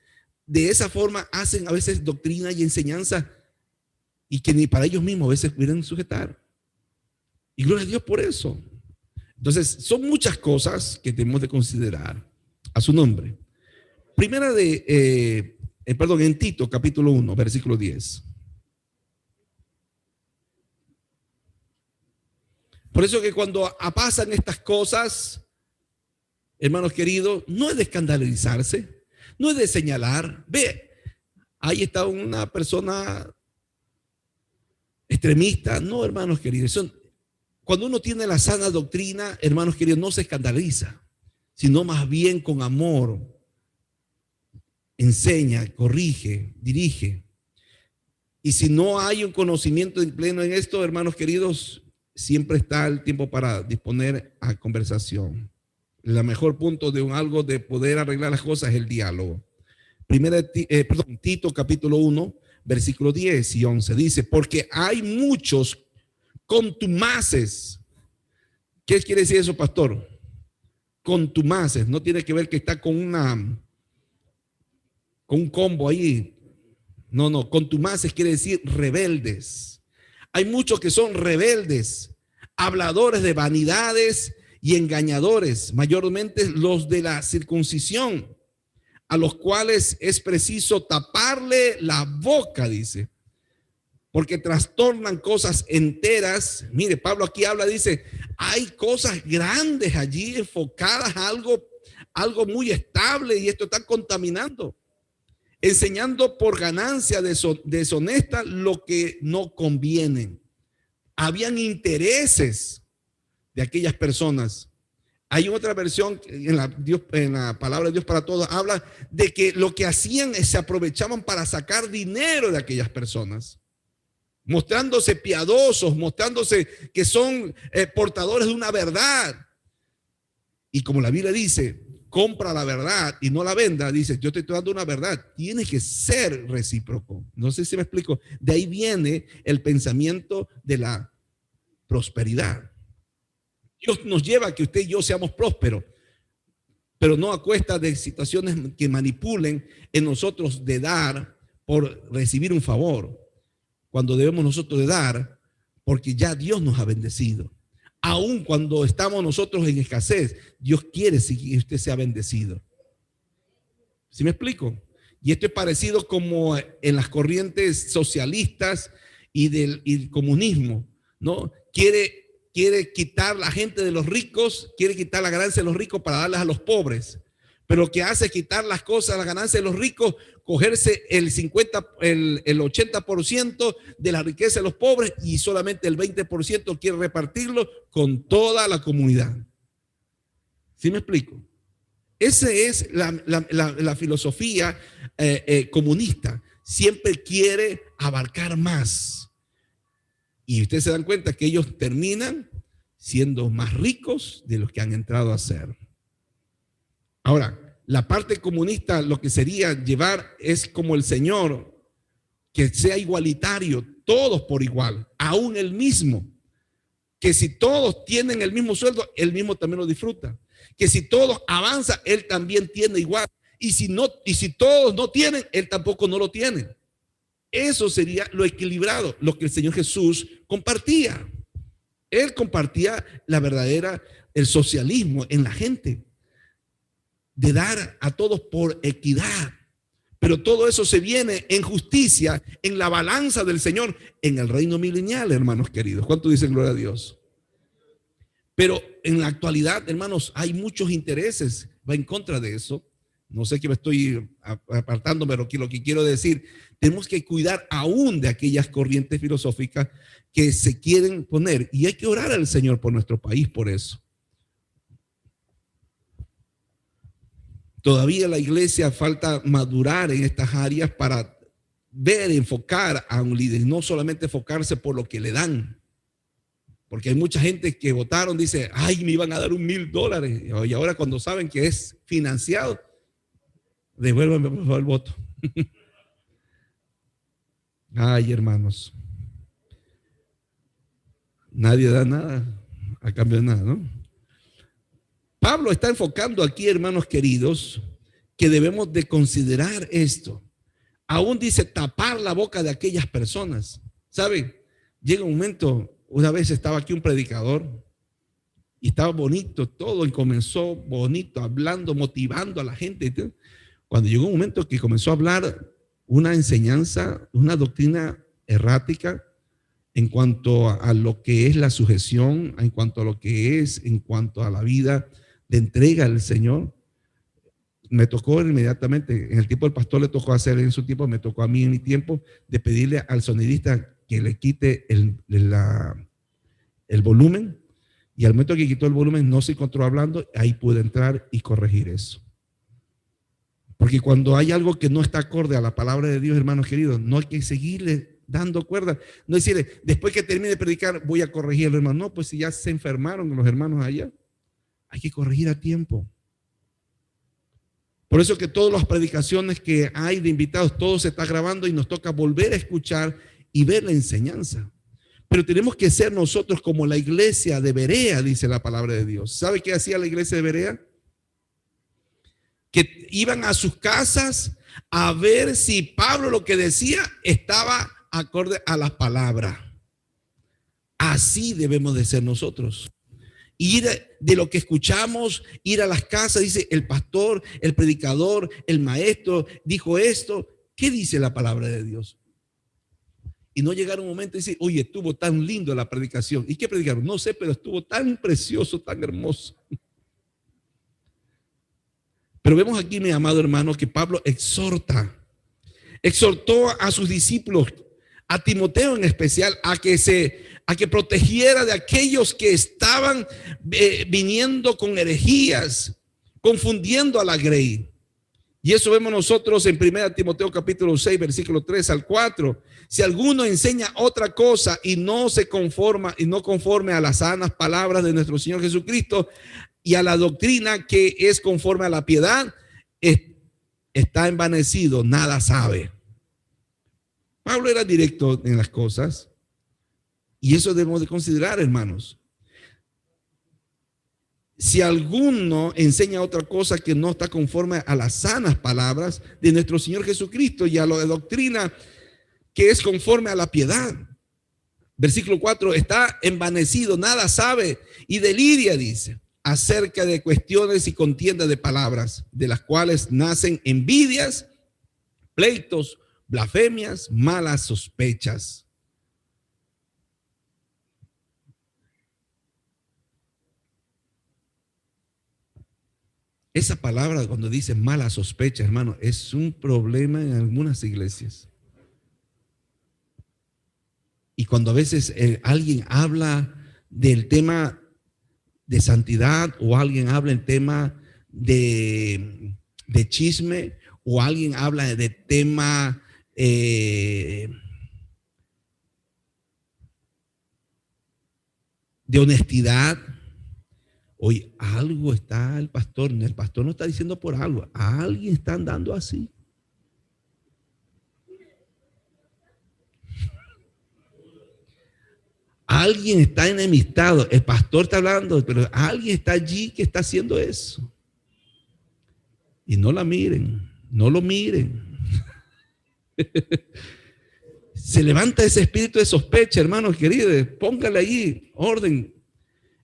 de esa forma hacen a veces doctrina y enseñanza y que ni para ellos mismos a veces pueden sujetar. Y gloria a Dios por eso. Entonces son muchas cosas que tenemos de considerar a su nombre. Primera en Tito capítulo 1 versículo 10. Por eso que cuando pasan estas cosas, hermanos queridos, no es de escandalizarse, no es de señalar. Ve, ahí está una persona extremista. No, hermanos queridos, cuando uno tiene la sana doctrina, hermanos queridos, no se escandaliza, sino más bien con amor enseña, corrige, dirige. Y si no hay un conocimiento pleno en esto, hermanos queridos, siempre está el tiempo para disponer a conversación. El mejor punto de algo de poder arreglar las cosas es el diálogo. Tito capítulo 1, versículo 10 y 11 dice, porque hay muchos contumaces. ¿Qué quiere decir eso, pastor? Contumaces, no tiene que ver que está con una con un combo ahí. No, contumaces quiere decir rebeldes. Hay muchos que son rebeldes, habladores de vanidades y engañadores, mayormente los de la circuncisión, a los cuales es preciso taparle la boca, dice, porque trastornan cosas enteras. Mire, Pablo aquí habla, dice, hay cosas grandes allí enfocadas a algo muy estable y esto está contaminando, enseñando por ganancia deshonesta lo que no conviene. Habían intereses de aquellas personas. Hay otra versión en la palabra de Dios para todos, habla de que lo que hacían es se aprovechaban para sacar dinero de aquellas personas, mostrándose piadosos, mostrándose que son portadores de una verdad. Y como la Biblia dice, compra la verdad y no la venda, dice, yo te estoy dando una verdad, tiene que ser recíproco. No sé si me explico. De ahí viene el pensamiento de la prosperidad. Dios nos lleva a que usted y yo seamos prósperos, pero no a cuesta de situaciones que manipulen en nosotros de dar por recibir un favor, cuando debemos nosotros de dar porque ya Dios nos ha bendecido. Aun cuando estamos nosotros en escasez, Dios quiere que usted sea bendecido. ¿Sí me explico? Y esto es parecido como en las corrientes socialistas y del comunismo, ¿no? Quiere quitar la gente de los ricos, quiere quitar la ganancia de los ricos para darlas a los pobres. Pero lo que hace es quitar las cosas, la ganancia de los ricos, cogerse el 80% de la riqueza de los pobres y solamente el 20% quiere repartirlo con toda la comunidad. ¿Sí me explico? Esa es la filosofía comunista. Siempre quiere abarcar más. Y ustedes se dan cuenta que ellos terminan siendo más ricos de los que han entrado a ser. Ahora, la parte comunista lo que sería llevar es como el Señor, que sea igualitario, todos por igual, aún el mismo. Que si todos tienen el mismo sueldo, él mismo también lo disfruta. Que si todos avanzan, él también tiene igual. Y si todos no tienen, él tampoco no lo tiene. Eso sería lo equilibrado, lo que el Señor Jesús compartía. Él compartía el socialismo en la gente, de dar a todos por equidad. Pero todo eso se viene en justicia, en la balanza del Señor, en el reino milenial, hermanos queridos. ¿Cuánto dicen gloria a Dios? Pero en la actualidad, hermanos, hay muchos intereses, va en contra de eso. No sé que me estoy apartando, pero lo que quiero decir, tenemos que cuidar aún de aquellas corrientes filosóficas que se quieren poner, y hay que orar al Señor por nuestro país por eso. Todavía la iglesia falta madurar en estas áreas para ver, enfocar a un líder, no solamente enfocarse por lo que le dan. Porque hay mucha gente que votaron, dice, ay, me iban a dar $1,000. Y ahora cuando saben que es financiado, devuélvanme por favor el voto. Ay, hermanos. Nadie da nada a cambio de nada, ¿no? Pablo está enfocando aquí, hermanos queridos, que debemos de considerar esto. Aún dice tapar la boca de aquellas personas. ¿Saben? Llega un momento, una vez estaba aquí un predicador y estaba bonito todo y comenzó bonito, hablando, motivando a la gente. Cuando llegó un momento que comenzó a hablar una enseñanza, una doctrina errática en cuanto a lo que es la sujeción, en cuanto a lo que es, en cuanto a la vida de entrega al Señor, me tocó inmediatamente, en el tiempo del pastor le tocó hacer en su tiempo, me tocó a mí en mi tiempo, de pedirle al sonidista que le quite el volumen, y al momento que quitó el volumen no se encontró hablando, ahí pude entrar y corregir eso. Porque cuando hay algo que no está acorde a la palabra de Dios, hermanos queridos, no hay que seguirle dando cuerda, no decirle, después que termine de predicar voy a corregirlo, hermano. No, pues si ya se enfermaron los hermanos allá, hay que corregir a tiempo. Por eso que todas las predicaciones que hay de invitados, todo se está grabando y nos toca volver a escuchar y ver la enseñanza. Pero tenemos que ser nosotros como la iglesia de Berea, dice la palabra de Dios. ¿Sabe qué hacía la iglesia de Berea? Que iban a sus casas a ver si Pablo lo que decía estaba acorde a la palabra. Así debemos de ser nosotros. Ir de lo que escuchamos, ir a las casas, dice el pastor, el predicador, el maestro dijo esto. ¿Qué dice la palabra de Dios? Y no llegar un momento y decir, oye, estuvo tan lindo la predicación. ¿Y qué predicaron? No sé, pero estuvo tan precioso, tan hermoso. Pero vemos aquí, mi amado hermano, que Pablo exhortó a sus discípulos, a Timoteo en especial, a que protegiera de aquellos que estaban viniendo con herejías, confundiendo a la grey. Y eso vemos nosotros en 1 Timoteo capítulo 6, versículo 3 al 4. Si alguno enseña otra cosa y no se conforma y no conforme a las sanas palabras de nuestro Señor Jesucristo y a la doctrina que es conforme a la piedad, está envanecido, nada sabe. Pablo era directo en las cosas y eso debemos de considerar, hermanos. Si alguno enseña otra cosa que no está conforme a las sanas palabras de nuestro Señor Jesucristo y a la doctrina que es conforme a la piedad. Versículo 4, está envanecido, nada sabe y deliria, dice, acerca de cuestiones y contiendas de palabras, de las cuales nacen envidias, pleitos, blasfemias, malas sospechas. Esa palabra cuando dice mala sospecha, hermano, es un problema en algunas iglesias. Y cuando a veces alguien habla del tema de santidad o alguien habla el tema de chisme o alguien habla de tema de honestidad, oye, algo está el pastor no está diciendo por algo, a alguien está andando así. Alguien está enemistado, el pastor está hablando, pero alguien está allí que está haciendo eso. Y no la miren, no lo miren. Se levanta ese espíritu de sospecha, hermanos queridos, póngale allí orden.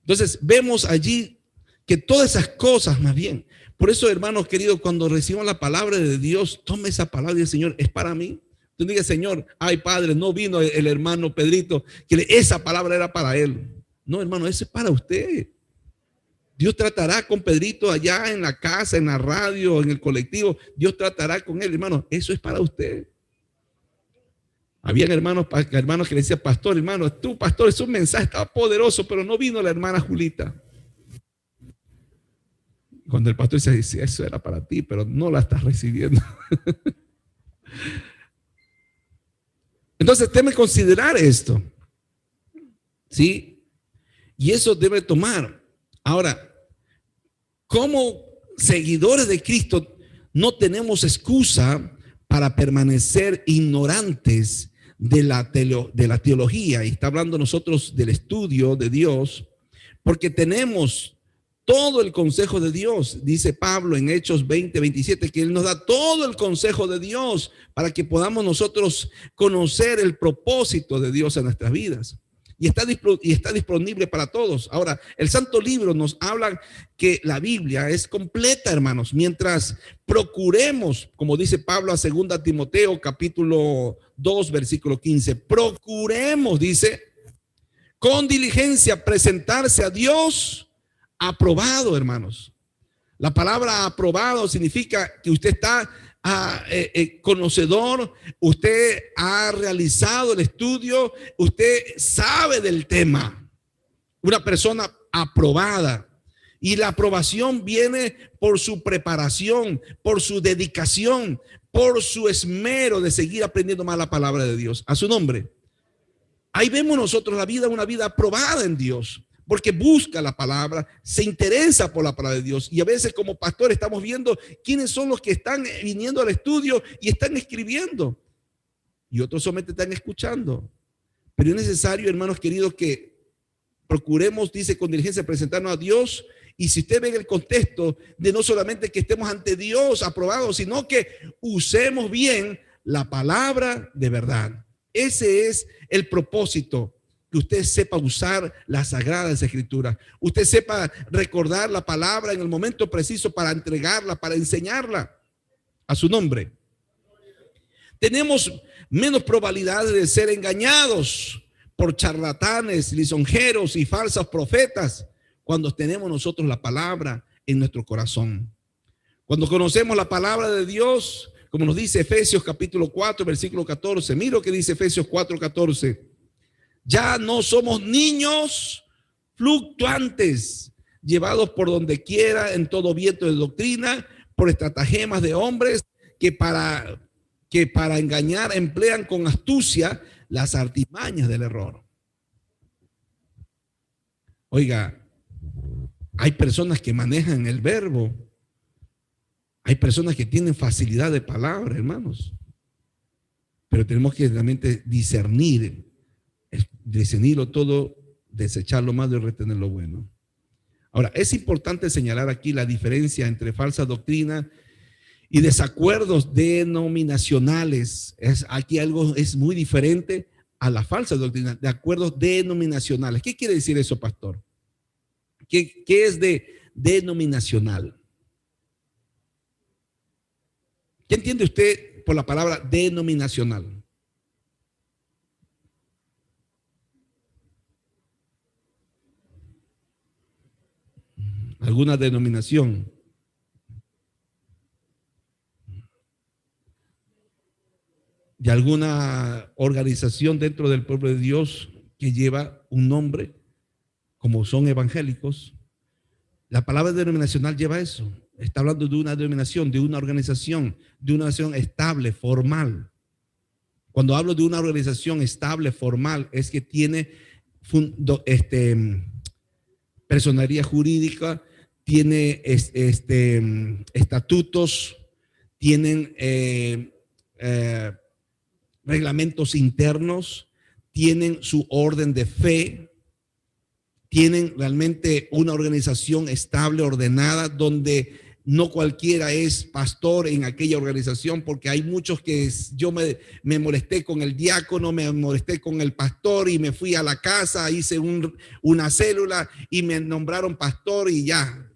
Entonces vemos allí que todas esas cosas más bien. Por eso, hermanos queridos, cuando recibimos la palabra de Dios, tome esa palabra y dice, Señor, es para mí. Tú digas, Señor, ay Padre, no vino el hermano Pedrito, que esa palabra era para él. No, hermano, eso es para usted. Dios tratará con Pedrito allá en la casa, en la radio, en el colectivo. Dios tratará con él, hermano. Eso es para usted. Habían hermanos que le decían, pastor, hermano, tú, pastor, es un mensaje, estaba poderoso, pero no vino la hermana Julita. Cuando el pastor dice, eso era para ti, pero no la estás recibiendo. Entonces, debe considerar esto. ¿Sí? Y eso debe tomar. Ahora, como seguidores de Cristo, no tenemos excusa para permanecer ignorantes de la teología. Y está hablando nosotros del estudio de Dios, porque tenemos todo el consejo de Dios. Dice Pablo en Hechos 20:27 que Él nos da todo el consejo de Dios para que podamos nosotros conocer el propósito de Dios en nuestras vidas. Y está disponible para todos. Ahora, el Santo Libro nos habla que la Biblia es completa, hermanos, mientras procuremos, como dice Pablo a 2 Timoteo capítulo 2, versículo 15, procuremos, dice, con diligencia presentarse a Dios aprobado, hermanos. La palabra aprobado significa que usted está conocedor, usted ha realizado el estudio, usted sabe del tema. Una persona aprobada. Y la aprobación viene por su preparación, por su dedicación, por su esmero de seguir aprendiendo más la palabra de Dios. A su nombre. Ahí vemos nosotros la vida, una vida aprobada en Dios. Porque busca la palabra, se interesa por la palabra de Dios. Y a veces como pastor estamos viendo quiénes son los que están viniendo al estudio y están escribiendo. Y otros solamente están escuchando. Pero es necesario, hermanos queridos, que procuremos, dice, con diligencia presentarnos a Dios Y si usted ve el contexto de no solamente que estemos ante Dios aprobados, sino que usemos bien la palabra de verdad. Ese es el propósito, que usted sepa usar las sagradas escrituras. Usted sepa recordar la palabra en el momento preciso para entregarla, para enseñarla a su nombre. Tenemos menos probabilidades de ser engañados por charlatanes, lisonjeros y falsos profetas cuando tenemos nosotros la palabra en nuestro corazón. Cuando conocemos la palabra de Dios, como nos dice Efesios capítulo 4, versículo 14. Mira lo que dice Efesios 4, 14. Ya no somos niños fluctuantes, llevados por donde quiera en todo viento de doctrina, por estratagemas de hombres que para engañar emplean con astucia las artimañas del error. Oiga, hay personas que manejan el verbo. Hay personas que tienen facilidad de palabra, hermanos. Pero tenemos que realmente discernirlo todo, desechar lo malo y retener lo bueno. Ahora, es importante señalar aquí la diferencia entre falsa doctrina y desacuerdos denominacionales. Aquí algo es muy diferente a la falsa doctrina, de acuerdos denominacionales. ¿Qué quiere decir eso, pastor? ¿Qué es denominacional? ¿Qué entiende usted por la palabra denominacional? ¿Alguna denominación? ¿De alguna organización dentro del pueblo de Dios que lleva un nombre, como son evangélicos? La palabra denominacional lleva eso. Está hablando de una denominación, de una organización estable, formal. Cuando hablo de una organización estable, formal, es que tiene personería jurídica, tiene estatutos, tienen reglamentos internos, tienen su orden de fe, tienen realmente una organización estable, ordenada, donde no cualquiera es pastor en aquella organización, porque hay muchos que yo me molesté con el diácono, me molesté con el pastor y me fui a la casa, hice una célula y me nombraron pastor y ya.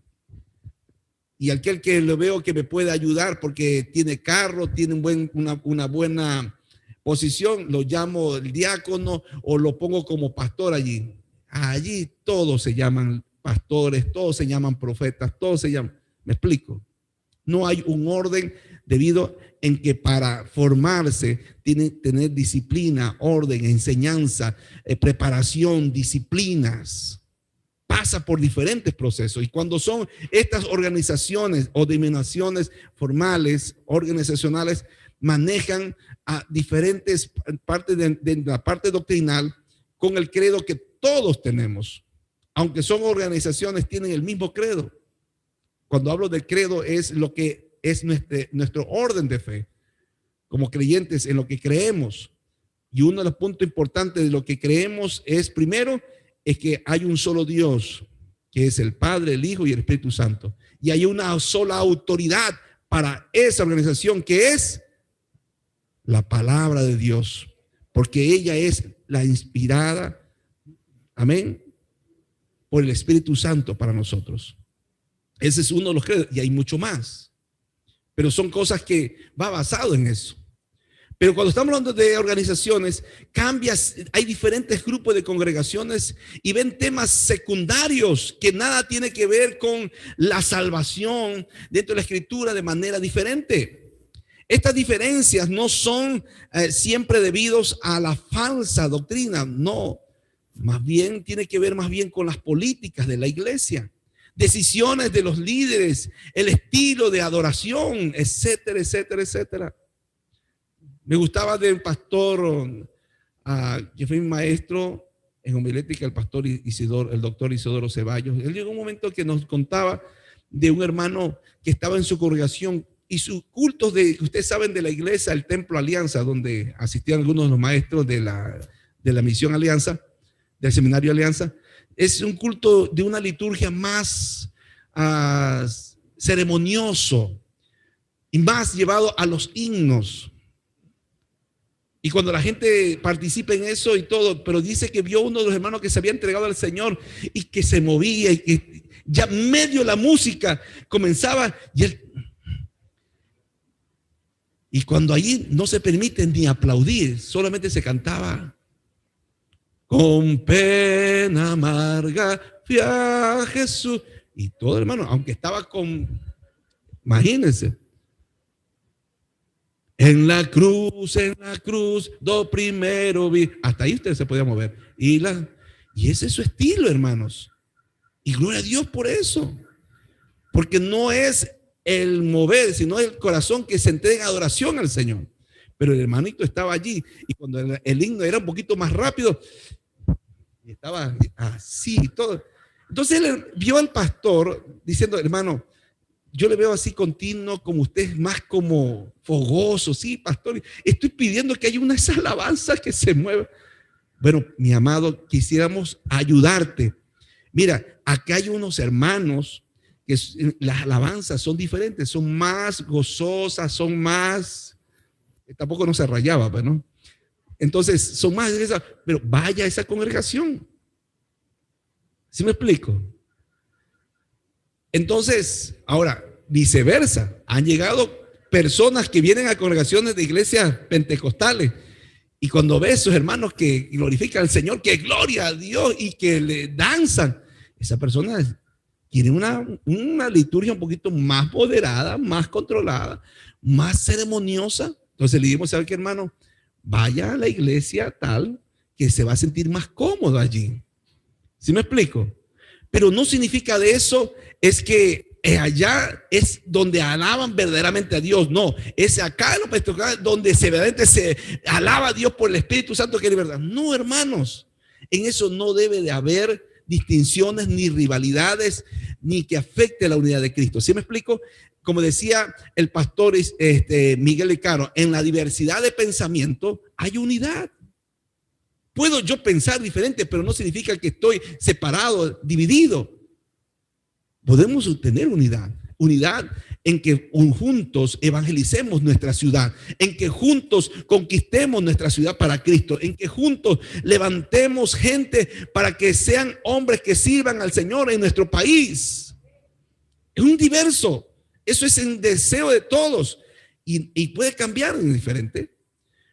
Y aquel que lo veo que me puede ayudar porque tiene carro, tiene una buena posición, lo llamo el diácono o lo pongo como pastor allí. Allí todos se llaman pastores, todos se llaman profetas, todos se llaman. ¿Me explico? No hay un orden debido en que para formarse tiene que tener disciplina, orden, enseñanza, preparación, disciplinas. Pasa por diferentes procesos. Y cuando son estas organizaciones o denominaciones formales, organizacionales, manejan a diferentes partes de la parte doctrinal con el credo que todos tenemos. Aunque son organizaciones, tienen el mismo credo. Cuando hablo del credo es lo que es nuestro orden de fe, como creyentes en lo que creemos. Y uno de los puntos importantes de lo que creemos es, primero, es que hay un solo Dios, que es el Padre, el Hijo y el Espíritu Santo. Y hay una sola autoridad para esa organización, que es la palabra de Dios, porque ella es la inspirada, amén, por el Espíritu Santo para nosotros. Ese es uno de los credos, y hay mucho más, pero son cosas que va basado en eso. Pero cuando estamos hablando de organizaciones, hay diferentes grupos de congregaciones y ven temas secundarios que nada tiene que ver con la salvación dentro de la Escritura de manera diferente. Estas diferencias no son siempre debidos a la falsa doctrina, no, más bien tiene que ver más bien con las políticas de la iglesia, decisiones de los líderes, el estilo de adoración, etcétera, etcétera, etcétera. Me gustaba del pastor, que fue mi maestro en homilética, el doctor Isidoro Ceballos. Él llegó un momento que nos contaba de un hermano que estaba en su congregación y sus cultos que ustedes saben, de la iglesia, el Templo Alianza, donde asistían algunos de los maestros de la Misión Alianza, del Seminario Alianza. Es un culto de una liturgia más ceremonioso y más llevado a los himnos. Y cuando la gente participa en eso y todo, pero dice que vio uno de los hermanos que se había entregado al Señor y que se movía y que ya medio la música comenzaba y cuando allí no se permite ni aplaudir, solamente se cantaba: con pena amarga fui a Jesús. Y todo, hermano, aunque estaba imagínense, en la cruz, do primero vi. Hasta ahí usted se podía mover. Y ese es su estilo, hermanos. Y gloria a Dios por eso. Porque no es el mover, sino el corazón que se entrega en adoración al Señor. Pero el hermanito estaba allí. Y cuando el himno era un poquito más rápido, y estaba así y todo. Entonces él vio al pastor diciendo: hermano, yo le veo así continuo, como usted es más como fogoso. Sí, pastor, estoy pidiendo que haya unas alabanzas que se muevan. Bueno, mi amado, quisiéramos ayudarte. Mira, acá hay unos hermanos que las alabanzas son diferentes, son más gozosas, son más, tampoco no se rayaba, pues, ¿no? Entonces, son más, pero vaya a esa congregación. ¿Sí me explico? Entonces, ahora, viceversa, han llegado personas que vienen a congregaciones de iglesias pentecostales y cuando ves a esos hermanos que glorifican al Señor, que gloria a Dios y que le danzan, esa persona tiene una liturgia un poquito más moderada, más controlada, más ceremoniosa. Entonces le dijimos: ¿sabe qué, hermano? Vaya a la iglesia tal que se va a sentir más cómodo allí. ¿Sí me explico? Pero no significa de eso es que allá es donde alaban verdaderamente a Dios. No, es acá en los pentecostales donde verdaderamente se alaba a Dios por el Espíritu Santo, que es verdad. No, hermanos, en eso no debe de haber distinciones ni rivalidades ni que afecte la unidad de Cristo. ¿Sí me explico? Como decía el pastor Miguel Lecaro, en la diversidad de pensamiento hay unidad. Puedo yo pensar diferente, pero no significa que estoy separado, dividido. Podemos tener unidad. Unidad en que juntos evangelicemos nuestra ciudad, en que juntos conquistemos nuestra ciudad para Cristo, en que juntos levantemos gente para que sean hombres que sirvan al Señor en nuestro país. Es un diverso. Eso es el deseo de todos y puede cambiar en diferente.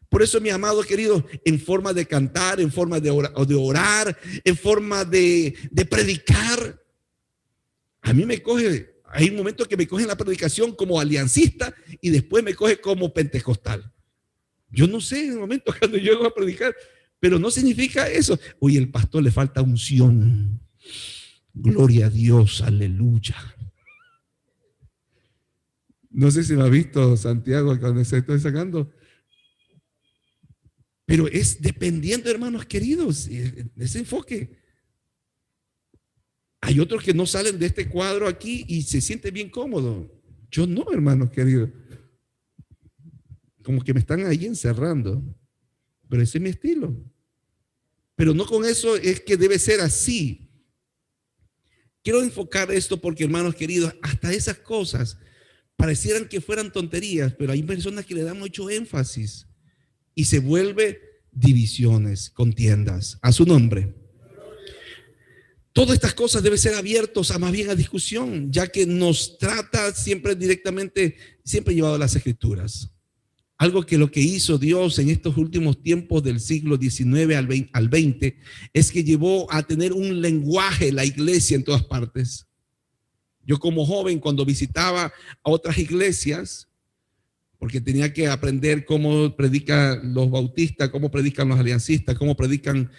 Por eso, mi amado querido, en forma de cantar, en forma de orar, en forma de predicar, a mí me coge, hay un momento que me coge en la predicación como aliancista y después me coge como pentecostal. Yo no sé en el momento cuando yo llego a predicar, pero no significa eso. Oye, el pastor le falta unción. Gloria a Dios, aleluya. No sé si me ha visto Santiago cuando se estoy sacando. Pero es dependiendo, hermanos queridos, ese enfoque. Hay otros que no salen de este cuadro aquí y se sienten bien cómodos. Yo no, hermanos queridos. Como que me están ahí encerrando. Pero ese es mi estilo. Pero no con eso es que debe ser así. Quiero enfocar esto porque, hermanos queridos, hasta esas cosas parecieran que fueran tonterías, pero hay personas que le dan mucho énfasis. Y se vuelve divisiones, contiendas. A su nombre. Todas estas cosas deben ser abiertos a más bien a discusión, ya que nos trata siempre directamente, siempre llevado a las Escrituras. Algo que lo que hizo Dios en estos últimos tiempos del siglo XIX al XX es que llevó a tener un lenguaje la iglesia en todas partes. Yo como joven, cuando visitaba a otras iglesias, porque tenía que aprender cómo predican los bautistas, cómo predican los aliancistas, cómo predican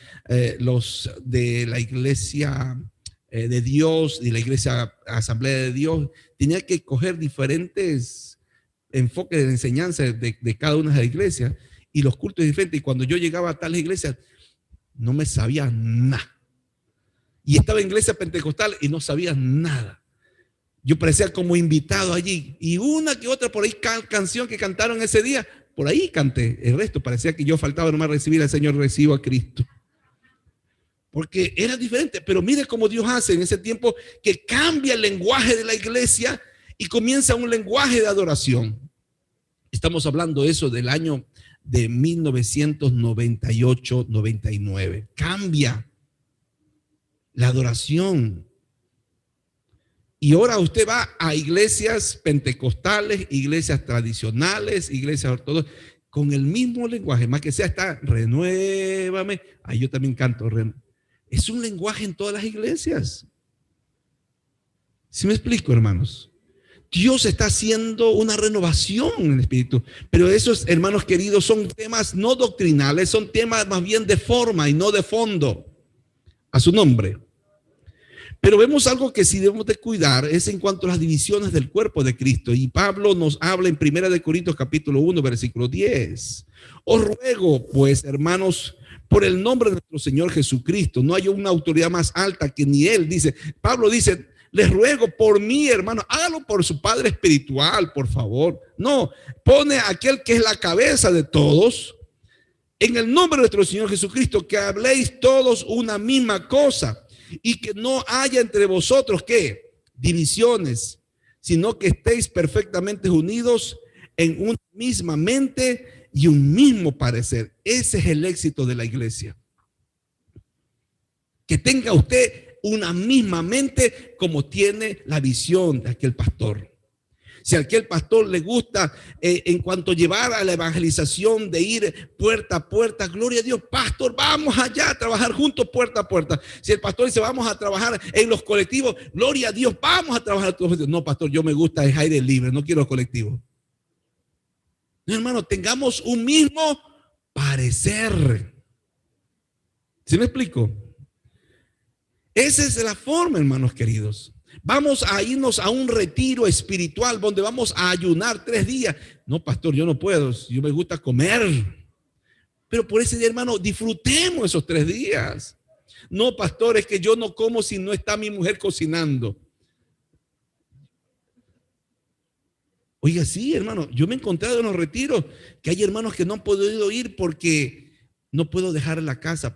los de la iglesia de Dios y la iglesia Asamblea de Dios. Tenía que coger diferentes enfoques de enseñanza de cada una de las iglesias y los cultos diferentes. Y cuando yo llegaba a tales iglesias, no me sabía nada. Y estaba en iglesia pentecostal y no sabía nada. Yo parecía como invitado allí. Y una que otra por ahí canción que cantaron ese día, por ahí canté. El resto parecía que yo faltaba nomás recibir al Señor, recibo a Cristo. porque era diferente. Pero mire cómo Dios hace en ese tiempo, que cambia el lenguaje de la iglesia y comienza un lenguaje de adoración. Estamos hablando de eso del año de 1998-99. Cambia la adoración. Y ahora usted va a iglesias pentecostales, iglesias tradicionales, iglesias ortodoxas, con el mismo lenguaje, más que sea está renuévame. Ahí yo también canto. Es un lenguaje en todas las iglesias. ¿Sí me explico, hermanos? Dios está haciendo una renovación en el espíritu. Pero esos, hermanos queridos, son temas no doctrinales, son temas más bien de forma y no de fondo. A su nombre. Pero vemos algo que sí debemos de cuidar, es en cuanto a las divisiones del cuerpo de Cristo. Y Pablo nos habla en 1 Corintios capítulo 1, versículo 10. Os ruego, pues, hermanos, por el nombre de nuestro Señor Jesucristo, no hay una autoridad más alta que ni Él. Dice, Pablo dice, les ruego por mí, hermano, hágalo por su Padre espiritual, por favor. No, pone a aquel que es la cabeza de todos, en el nombre de nuestro Señor Jesucristo, que habléis todos una misma cosa. Y que no haya entre vosotros, ¿qué? Divisiones, sino que estéis perfectamente unidos en una misma mente y un mismo parecer. Ese es el éxito de la iglesia. Que tenga usted una misma mente como tiene la visión de aquel pastor. Si a aquel pastor le gusta en cuanto a llevar a la evangelización de ir puerta a puerta, gloria a Dios, pastor, vamos allá a trabajar juntos puerta a puerta. Si el pastor dice vamos a trabajar en los colectivos, gloria a Dios, vamos a trabajar todos. No, pastor, yo me gusta el aire libre, no quiero colectivos. No, hermano, tengamos un mismo parecer. ¿Sí me explico? Esa es la forma, hermanos queridos. Vamos a irnos a un retiro espiritual donde vamos a ayunar 3 días. No, pastor, yo no puedo, yo me gusta comer. Pero por ese día, hermano, disfrutemos esos 3 días. No, pastor, es que yo no como si no está mi mujer cocinando. Oiga, sí, hermano, yo me he encontrado en los retiros que hay hermanos que no han podido ir porque no puedo dejar la casa,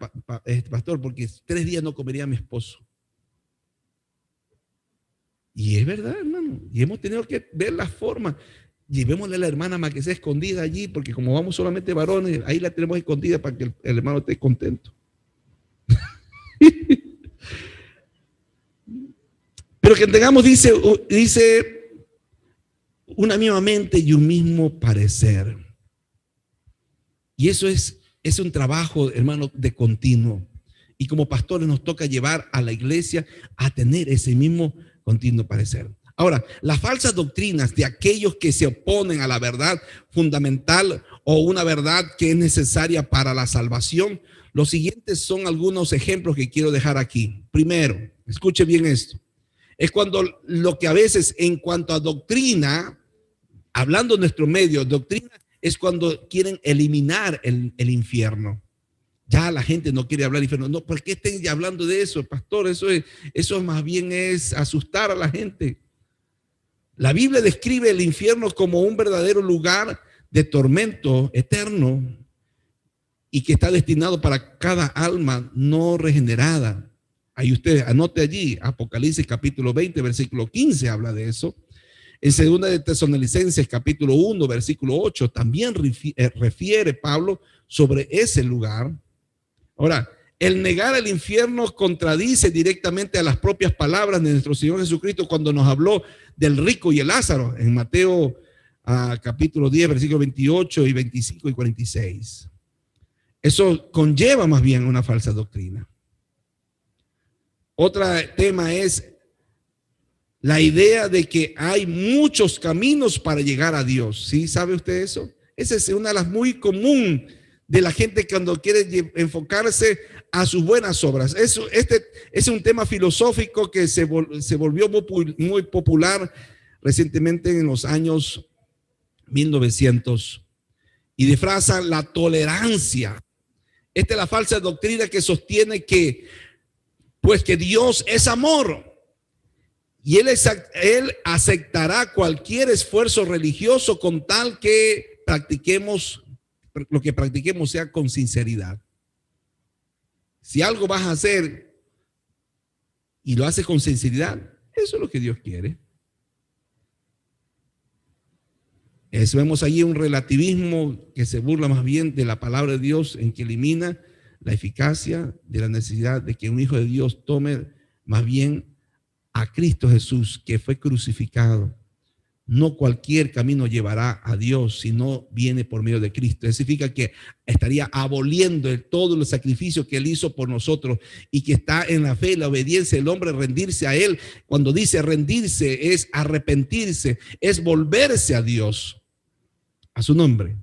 pastor, porque 3 días no comería a mi esposo. Y es verdad, hermano. Y hemos tenido que ver la forma. Llevémosle a la hermana más que sea escondida allí, porque como vamos solamente varones, ahí la tenemos escondida para que el hermano esté contento. Pero que tengamos, dice, una misma mente y un mismo parecer. Y eso es un trabajo, hermano, de continuo. Y como pastores nos toca llevar a la iglesia a tener ese mismo continuo parecer. Ahora, las falsas doctrinas de aquellos que se oponen a la verdad fundamental o una verdad que es necesaria para la salvación, los siguientes son algunos ejemplos que quiero dejar aquí. Primero, escuche bien esto, es cuando lo que a veces en cuanto a doctrina, hablando en nuestro medio, doctrina es cuando quieren eliminar el infierno. Ya la gente no quiere hablar infierno. No, ¿por qué estén hablando de eso, pastor? Eso más bien es asustar a la gente. La Biblia describe el infierno como un verdadero lugar de tormento eterno y que está destinado para cada alma no regenerada. Ahí usted anote allí, Apocalipsis capítulo 20, versículo 15 habla de eso. En 2 de Tesalonicenses capítulo 1, versículo 8 también refiere Pablo sobre ese lugar. Ahora, el negar el infierno contradice directamente a las propias palabras de nuestro Señor Jesucristo cuando nos habló del rico y el Lázaro en Mateo capítulo 10, versículos 28 y 25 y 46. Eso conlleva más bien una falsa doctrina. Otro tema es la idea de que hay muchos caminos para llegar a Dios. ¿Sí? ¿Sabe usted eso? Esa es una de las muy común de la gente cuando quiere enfocarse a sus buenas obras. Este es un tema filosófico que se volvió muy popular recientemente en los años 1900 y disfraza la tolerancia. Esta es la falsa doctrina que sostiene que, pues que Dios es amor y Él aceptará cualquier esfuerzo religioso con tal que lo que practiquemos sea con sinceridad. Si algo vas a hacer y lo haces con sinceridad, eso es lo que Dios quiere. Vemos allí un relativismo que se burla más bien de la palabra de Dios, en que elimina la eficacia de la necesidad de que un hijo de Dios tome más bien a Cristo Jesús, que fue crucificado. No cualquier camino llevará a Dios si no viene por medio de Cristo. Eso significa que estaría aboliendo todo el sacrificio que Él hizo por nosotros, y que está en la fe, la obediencia, el hombre rendirse a Él. Cuando dice rendirse, es arrepentirse, es volverse a Dios, a su nombre.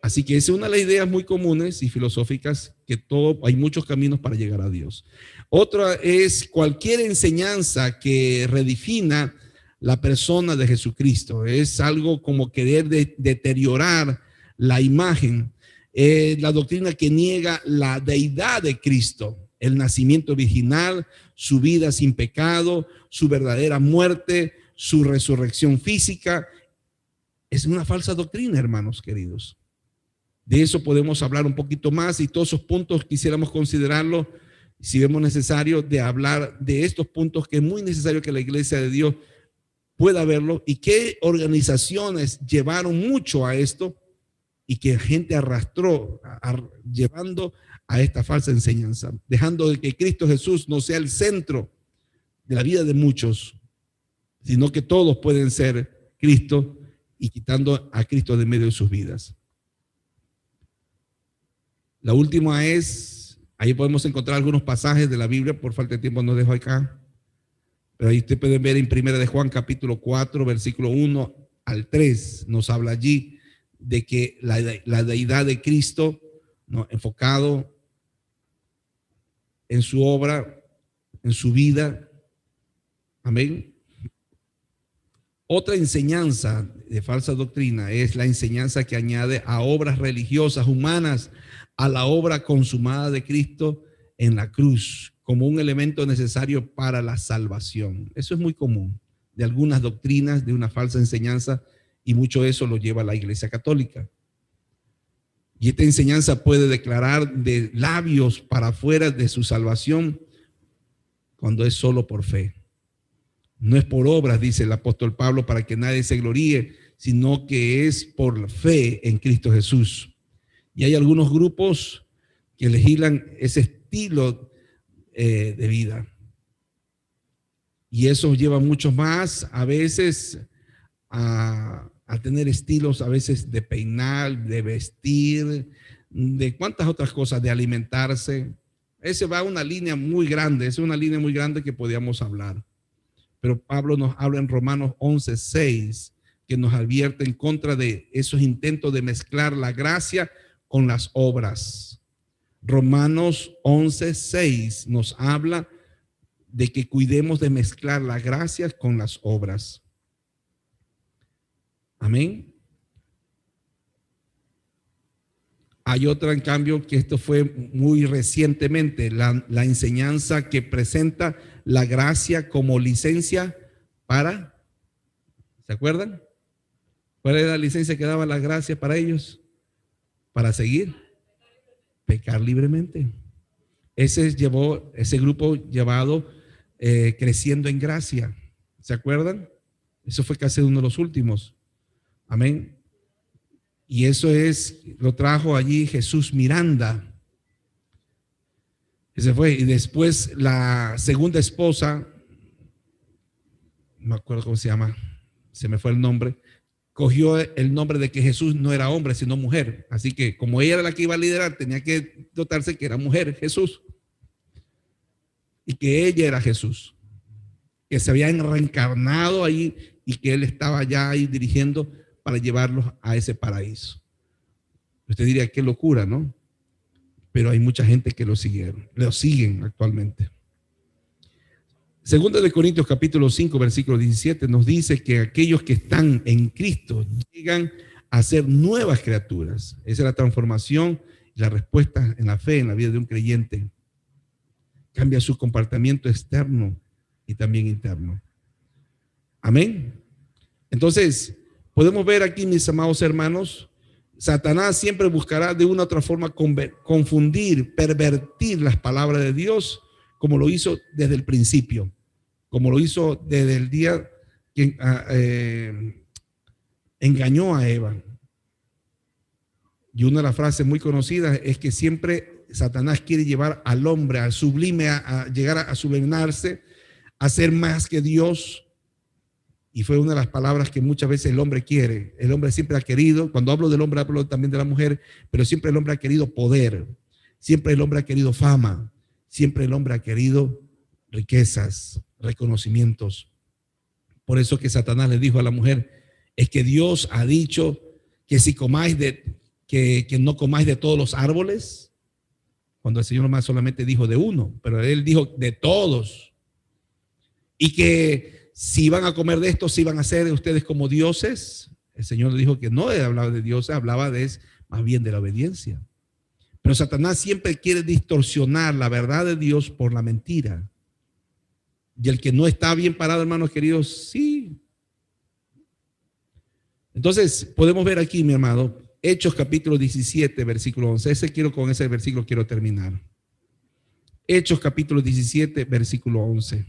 Así que esa es una de las ideas muy comunes y filosóficas, que hay muchos caminos para llegar a Dios. Otra es cualquier enseñanza que redefina la persona de Jesucristo. Es algo como querer deteriorar la imagen. La doctrina que niega la deidad de Cristo, el nacimiento virginal, su vida sin pecado, su verdadera muerte, su resurrección física. Es una falsa doctrina, hermanos queridos. De eso podemos hablar un poquito más, y todos esos puntos quisiéramos considerarlo, si vemos necesario, de hablar de estos puntos, que es muy necesario que la iglesia de Dios pueda verlo, y qué organizaciones llevaron mucho a esto, y que gente arrastró, llevando a esta falsa enseñanza, dejando de que Cristo Jesús no sea el centro de la vida de muchos, sino que todos pueden ser Cristo, y quitando a Cristo de medio de sus vidas. La última es, ahí podemos encontrar algunos pasajes de la Biblia, por falta de tiempo no dejo acá, pero ahí usted puede ver en 1 de Juan capítulo 4, versículo 1 al 3, nos habla allí de que la deidad de Cristo, ¿no?, enfocado en su obra, en su vida. Amén. Otra enseñanza de falsa doctrina es la enseñanza que añade a obras religiosas humanas a la obra consumada de Cristo en la cruz, como un elemento necesario para la salvación. Eso es muy común de algunas doctrinas, de una falsa enseñanza, y mucho de eso lo lleva la Iglesia Católica. Y esta enseñanza puede declarar de labios para afuera de su salvación, cuando es solo por fe. No es por obras, dice el apóstol Pablo, para que nadie se gloríe, sino que es por fe en Cristo Jesús. Y hay algunos grupos que legislan ese estilo de vida. Y eso lleva mucho más, a veces, a tener estilos, a veces de peinar, de vestir, de cuántas otras cosas, de alimentarse. Ese va a una línea muy grande, es una línea muy grande que podíamos hablar. Pero Pablo nos habla en Romanos 11:6, que nos advierte en contra de esos intentos de mezclar la gracia con las obras. Romanos 11:6 nos habla de que cuidemos de mezclar la gracia con las obras. Amén. Hay otra, en cambio, que esto fue muy recientemente, la enseñanza que presenta la gracia como licencia para, ¿se acuerdan? ¿Cuál era la licencia que daba la gracia para ellos? Para seguir, pecar libremente. Ese grupo llevado creciendo en gracia. ¿Se acuerdan? Eso fue casi uno de los últimos. Amén. Y eso lo trajo allí Jesús Miranda. Ese fue. Y después la segunda esposa, no me acuerdo cómo se llama, se me fue el nombre, cogió el nombre de que Jesús no era hombre, sino mujer. Así que como ella era la que iba a liderar, tenía que dotarse que era mujer, Jesús. Y que ella era Jesús. Que se había reencarnado ahí y que él estaba ya ahí dirigiendo para llevarlos a ese paraíso. Usted diría, qué locura, ¿no? Pero hay mucha gente que lo siguen actualmente. Segunda de Corintios capítulo 5, versículo 17 nos dice que aquellos que están en Cristo llegan a ser nuevas criaturas. Esa es la transformación y la respuesta en la fe, en la vida de un creyente. Cambia su comportamiento externo y también interno. Amén. Entonces, podemos ver aquí, mis amados hermanos, Satanás siempre buscará de una u otra forma confundir, pervertir las palabras de Dios, como lo hizo desde el principio, como lo hizo desde el día que engañó a Eva. Y una de las frases muy conocidas es que siempre Satanás quiere llevar al hombre al sublime, a llegar a sublimarse, a ser más que Dios. Y fue una de las palabras que muchas veces el hombre quiere. El hombre siempre ha querido, cuando hablo del hombre hablo también de la mujer, pero siempre el hombre ha querido poder, siempre el hombre ha querido fama, siempre el hombre ha querido riquezas, reconocimientos. Por eso que Satanás le dijo a la mujer, es que Dios ha dicho que si comáis que no comáis de todos los árboles, cuando el Señor más solamente dijo de uno, pero Él dijo de todos. Y que si van a comer de esto, si van a ser ustedes como dioses. El Señor le dijo que no hablaba de dioses, hablaba más bien de la obediencia. Pero Satanás siempre quiere distorsionar la verdad de Dios por la mentira. Y el que no está bien parado, hermanos queridos, sí. Entonces, podemos ver aquí, mi hermano, Hechos capítulo 17, versículo 11. Con ese versículo quiero terminar. Hechos capítulo 17, versículo 11.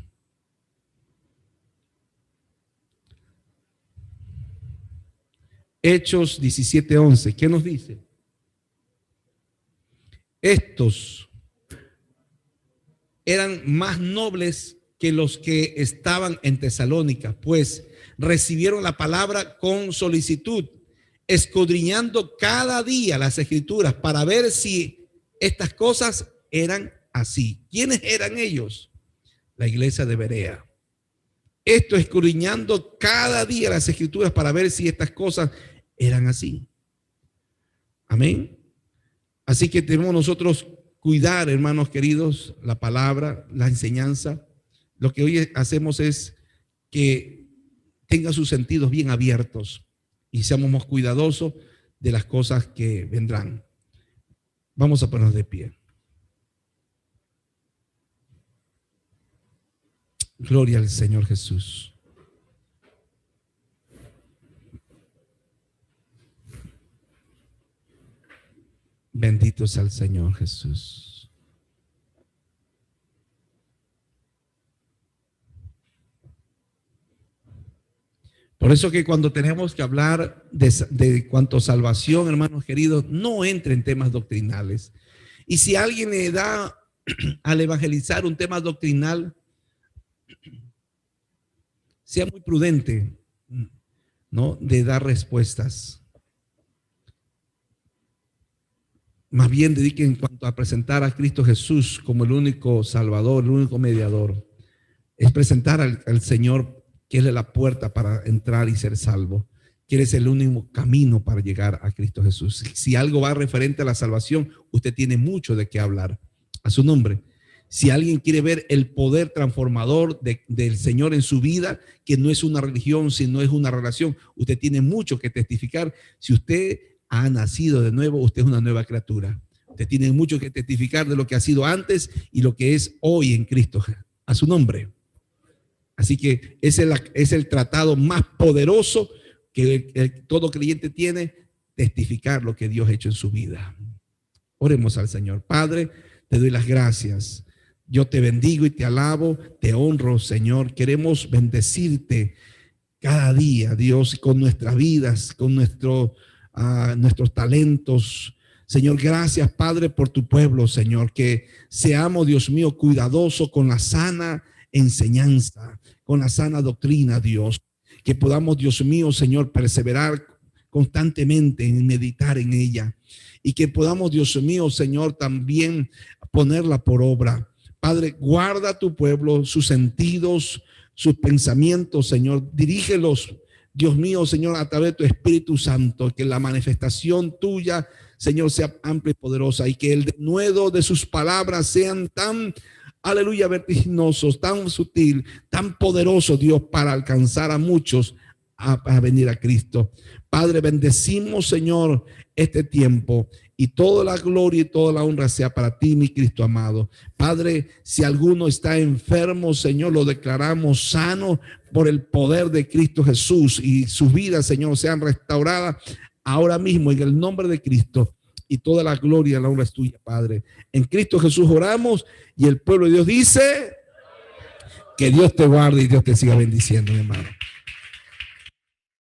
Hechos 17, 11. ¿Qué nos dice? Estos eran más nobles que los que estaban en Tesalónica, pues recibieron la palabra con solicitud, escudriñando cada día las escrituras para ver si estas cosas eran así. ¿Quiénes eran ellos? La iglesia de Berea. Esto escudriñando cada día las escrituras para ver si estas cosas eran así. Amén. Así que debemos nosotros cuidar, hermanos queridos, la palabra, la enseñanza. Lo que hoy hacemos es que tenga sus sentidos bien abiertos y seamos más cuidadosos de las cosas que vendrán. Vamos a ponernos de pie. Gloria al Señor Jesús. Bendito sea el Señor Jesús. Por eso que cuando tenemos que hablar de cuanto a salvación, hermanos queridos, no entre en temas doctrinales. Y si alguien le da al evangelizar un tema doctrinal, sea muy prudente, ¿no?, de dar respuestas. Más bien dediquen en cuanto a presentar a Cristo Jesús como el único Salvador, el único mediador. Es presentar al Señor, que es la puerta para entrar y ser salvo, que Él es el único camino para llegar a Cristo Jesús. Si algo va referente a la salvación, usted tiene mucho de qué hablar. A su nombre. Si alguien quiere ver el poder transformador del Señor en su vida, que no es una religión, sino es una relación, usted tiene mucho que testificar. Si usted ha nacido de nuevo, usted es una nueva criatura. Usted tiene mucho que testificar de lo que ha sido antes y lo que es hoy en Cristo, a su nombre. Así que es el tratado más poderoso que todo creyente tiene, testificar lo que Dios ha hecho en su vida. Oremos al Señor. Padre, te doy las gracias. Yo te bendigo y te alabo, te honro, Señor. Queremos bendecirte cada día, Dios, con nuestras vidas, con nuestros talentos. Señor, gracias, Padre, por tu pueblo, Señor, que seamos, Dios mío, cuidadosos con la sana enseñanza, con la sana doctrina, Dios, que podamos, Dios mío, Señor, perseverar constantemente en meditar en ella y que podamos, Dios mío, Señor, también ponerla por obra. Padre, guarda a tu pueblo, sus sentidos, sus pensamientos, Señor, dirígelos, Dios mío, Señor, a través de tu Espíritu Santo, que la manifestación tuya, Señor, sea amplia y poderosa y que el denuedo de sus palabras sean tan, aleluya, vertiginosos, tan sutil, tan poderoso, Dios, para alcanzar a muchos a venir a Cristo. Padre, bendecimos, Señor, este tiempo y toda la gloria y toda la honra sea para ti, mi Cristo amado. Padre, si alguno está enfermo, Señor, lo declaramos sano por el poder de Cristo Jesús y sus vidas, Señor, sean restauradas ahora mismo en el nombre de Cristo. Y toda la gloria y la honra es tuya, Padre. En Cristo Jesús oramos y el pueblo de Dios dice que Dios te guarde y Dios te siga bendiciendo, mi hermano.